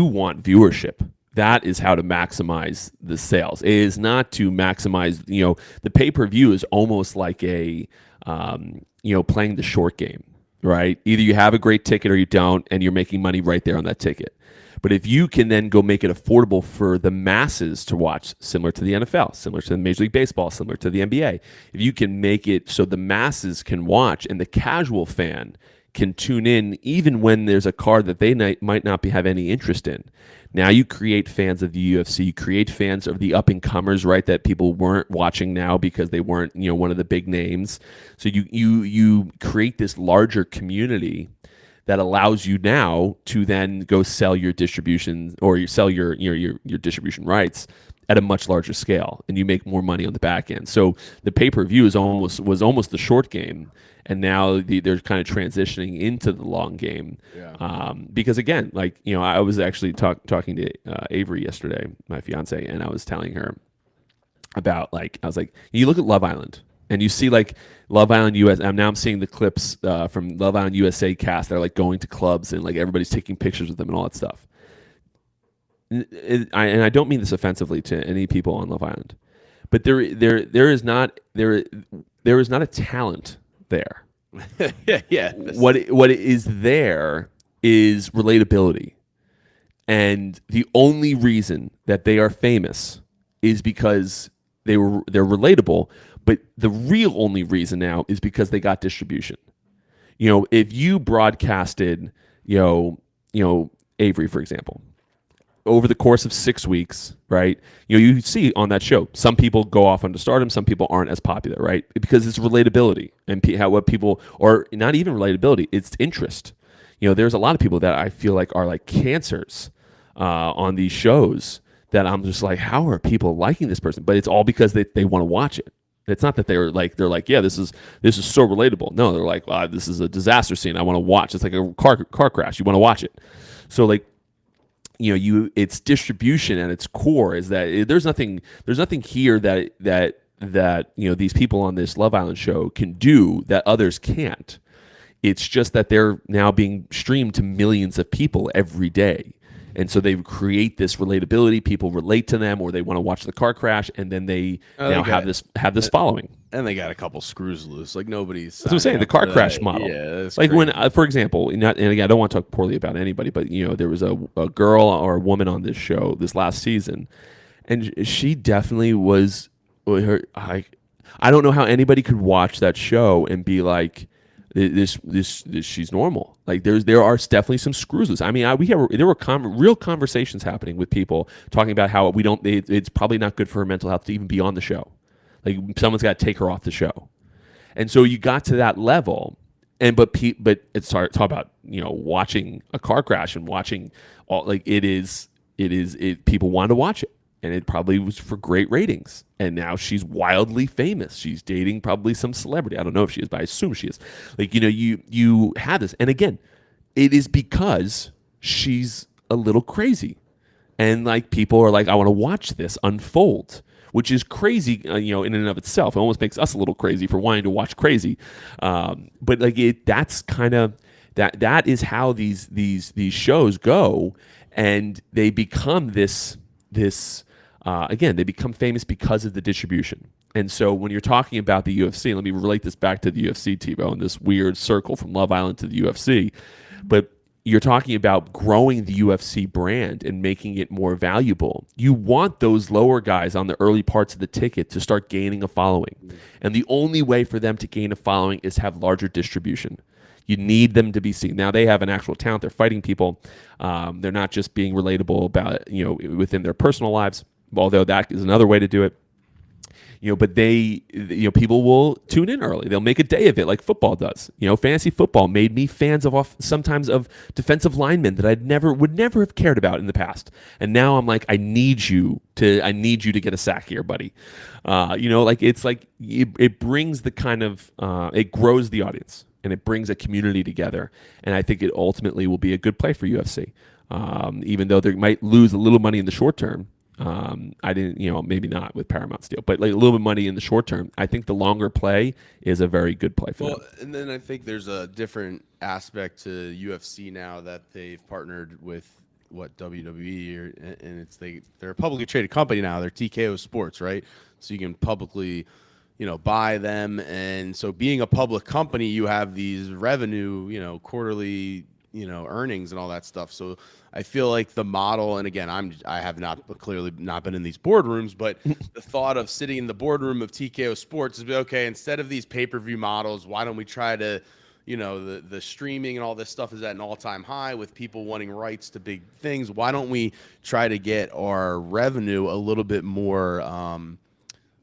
B: want viewership. That is how to maximize the sales. It is not to maximize, the pay-per-view is almost like a, playing the short game, right? Either you have a great ticket or you don't, and you're making money right there on that ticket. But if you can then go make it affordable for the masses to watch, similar to the NFL, similar to Major League Baseball, similar to the NBA, if you can make it so the masses can watch and the casual fan can tune in even when there's a card that they might not have any interest in. Now you create fans of the UFC, you create fans of the up-and-comers, right, that people weren't watching now because they weren't, one of the big names. So you create this larger community that allows you now to then go sell your distribution, or you sell your distribution rights at a much larger scale, and you make more money on the back end. So the pay-per-view was almost the short game, and now they're kind of transitioning into the long game.
C: Yeah.
B: Because again, I was actually talking to Avery yesterday, my fiance, and I was telling her about I was like, you look at Love Island, and you see Love Island US. I'm seeing the clips from Love Island USA cast. They're going to clubs and everybody's taking pictures with them and all that stuff. and I don't mean this offensively to any people on Love Island, but there is not a talent there.
C: Yeah.
B: What is there is relatability, and the only reason that they are famous is because they're relatable. But the real only reason now is because they got distribution. If you broadcasted, Avery, for example, over the course of 6 weeks, right? You see on that show, some people go off onto stardom, some people aren't as popular, right? Because it's relatability and what people, or not even relatability, it's interest. There's a lot of people that I feel like are like cancers on these shows that I'm just like, how are people liking this person? But it's all because they want to watch it. It's not that they're like, yeah, this is so relatable. No, they're like, wow, this is a disaster scene I want to watch. It's like a car crash. You want to watch it. So like, it's distribution at its core is that there's nothing here that these people on this Love Island show can do that others can't. It's just that they're now being streamed to millions of people every day. And so they create this relatability. People relate to them, or they want to watch the car crash, and then they have this following.
C: And they got a couple screws loose. Like nobody's.
B: That's what I'm saying. The car crash model.
C: Yeah, that's
B: like
C: crazy.
B: when, for example, and again, I don't want to talk poorly about anybody, but there was a girl or a woman on this show this last season, and she definitely was. I don't know how anybody could watch that show and be like, this she's normal. Like there are definitely some screws loose. I mean, there were real conversations happening with people talking about how it's probably not good for her mental health to even be on the show. Like someone's got to take her off the show. And so you got to that level, but it's talk about watching a car crash and watching all, like people wanted to watch it. And it probably was for great ratings. And now she's wildly famous. She's dating probably some celebrity. I don't know if she is, but I assume she is. Like, you have this. And again, it is because she's a little crazy. And like people are like, I want to watch this unfold, which is crazy, in and of itself. It almost makes us a little crazy for wanting to watch crazy. But like that's kind of that is how these shows go, and they become this again, they become famous because of the distribution. And so when you're talking about the UFC, let me relate this back to the UFC, Tebow, and this weird circle from Love Island to the UFC. But you're talking about growing the UFC brand and making it more valuable. You want those lower guys on the early parts of the ticket to start gaining a following. And the only way for them to gain a following is have larger distribution. You need them to be seen. Now they have an actual talent. They're fighting people. They're not just being relatable about within their personal lives, although that is another way to do it. But people will tune in early. They'll make a day of it, like football does. Fantasy football made me fans sometimes of defensive linemen that would never have cared about in the past. And now I'm like, I need you to get a sack here, buddy. It's like it brings the kind of it grows the audience, and it brings a community together. And I think it ultimately will be a good play for UFC, even though they might lose a little money in the short term. I didn't, maybe not with Paramount's deal, but like a little bit of money in the short term. I think the longer play is a very good play for them.
C: And then I think there's a different aspect to UFC now that they've partnered with WWE, and they're a publicly traded company now. They're TKO Sports, right? So you can publicly, buy them. And so being a public company, you have these revenue, quarterly, earnings and all that stuff. So I feel like the model, and again, I have clearly not been in these boardrooms, but the thought of sitting in the boardroom of TKO Sports is, okay, instead of these pay-per-view models, why don't we try to, the streaming and all this stuff is at an all-time high with people wanting rights to big things. Why don't we try to get our revenue a little bit more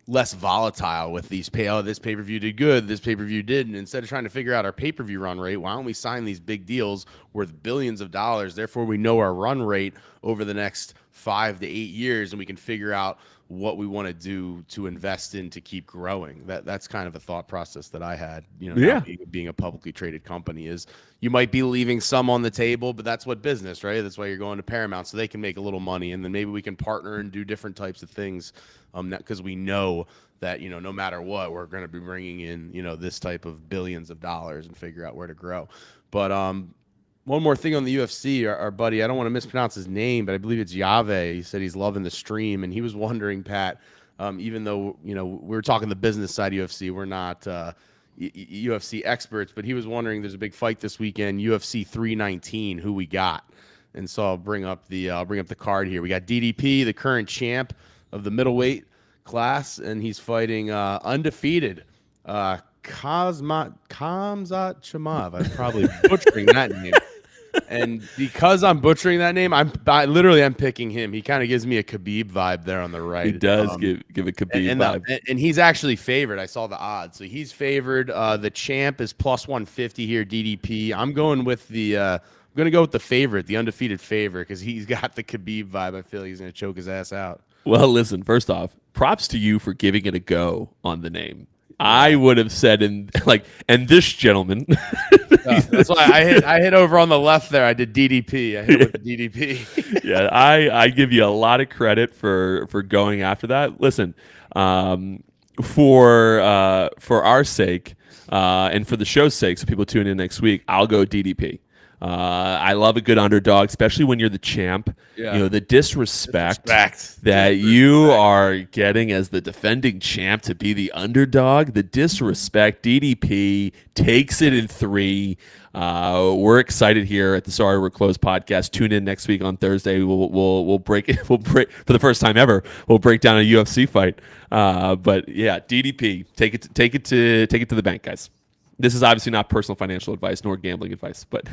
C: less volatile with these this pay-per-view did good, this pay-per-view didn't. Instead of trying to figure out our pay-per-view run rate, why don't we sign these big deals worth billions of dollars? Therefore, we know our run rate over the next 5 to 8 years, and we can figure out what we want to do to invest in to keep growing. That's kind of a thought process that I had, being a publicly traded company is you might be leaving some on the table, but that's what business, right? That's why you're going to Paramount, so they can make a little money, and then maybe we can partner and do different types of things, because we know that, no matter what, we're going to be bringing in, this type of billions of dollars and figure out where to grow. But One more thing on the UFC, our buddy, I don't want to mispronounce his name, but I believe it's Yave. He said he's loving the stream, and he was wondering, Pat, even though we're talking the business side of UFC, we're not UFC experts, but he was wondering, there's a big fight this weekend, UFC 319, who we got, and so I'll bring up the card here. We got DDP, the current champ of the middleweight class, and he's fighting undefeated Kamzat Chamav. I'm probably butchering that name. And because I'm butchering that name, I'm picking him. He kind of gives me a Khabib vibe there on the right.
B: He does give a Khabib vibe.
C: And he's actually favored. I saw the odds. So he's favored. The champ is plus 150 here, DDP. I'm going with I'm going to go with the favorite, the undefeated favorite, because he's got the Khabib vibe. I feel like he's going to choke his ass out.
B: Well, listen, first off, props to you for giving it a go on the name. I would have said and this gentleman.
C: That's why I hit over on the left there. I did DDP. I hit with the DDP.
B: Yeah, I give you a lot of credit for going after that. Listen, for our sake and for the show's sake, so people tune in next week, I'll go DDP. I love a good underdog, especially when you're the champ.
C: Yeah.
B: The disrespect that you are getting as the defending champ to be the underdog, the disrespect. DDP takes it in 3. We're excited here at the Sorry We're Closed podcast. Tune in next week on Thursday. We'll break it. We'll break for the first time ever. We'll break down a UFC fight. But yeah, DDP, take it to the bank, guys. This is obviously not personal financial advice nor gambling advice, but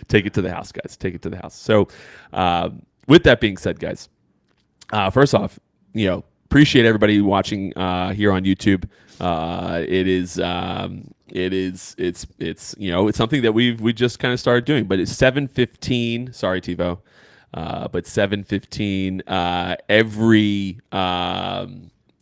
B: take it to the house, guys. Take it to the house. So with that being said, guys, first off, appreciate everybody watching here on YouTube. It's something that we just kind of started doing, but it's 7:15. Sorry, TiVo. But 7:15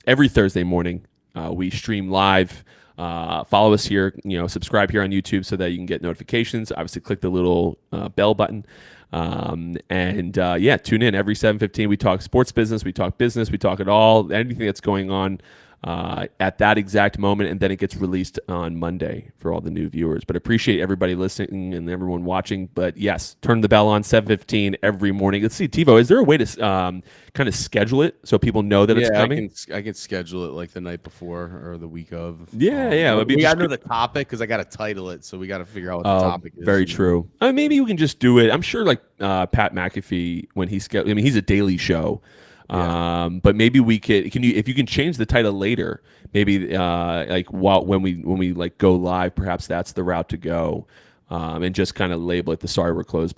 B: every Thursday morning. We stream live. Follow us here, subscribe here on YouTube so that you can get notifications. Obviously, click the little bell button. Tune in every 7:15. We talk sports business, we talk business, we talk it all, anything that's going on at that exact moment, and then it gets released on Monday for all the new viewers. But appreciate everybody listening and everyone watching. But yes, turn the bell on 7:15 every morning. Let's see, TiVo, is there a way to kind of schedule it so people know that it's coming?
C: I can schedule it like the night before or the week of.
B: Yeah.
C: We got to know the topic because I got to title it, so we got to figure out what the topic is.
B: Very true. Maybe we can just do it. I'm sure Pat McAfee, when he's a daily show. Yeah. But maybe we if you can change the title later, maybe when we go live, perhaps that's the route to go. And just kind of label it the Sorry We're Closed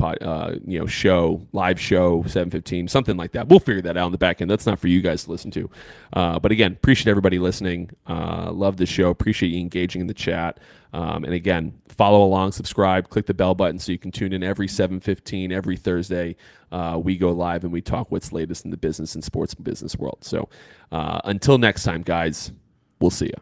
B: show, live show, 7:15, something like that. We'll figure that out on the back end. That's not for you guys to listen to. But again, appreciate everybody listening. Love the show. Appreciate you engaging in the chat. And again, follow along, subscribe, click the bell button so you can tune in every 7:15 every Thursday. We go live and we talk what's latest in the business and sports and business world. So until next time, guys, we'll see you.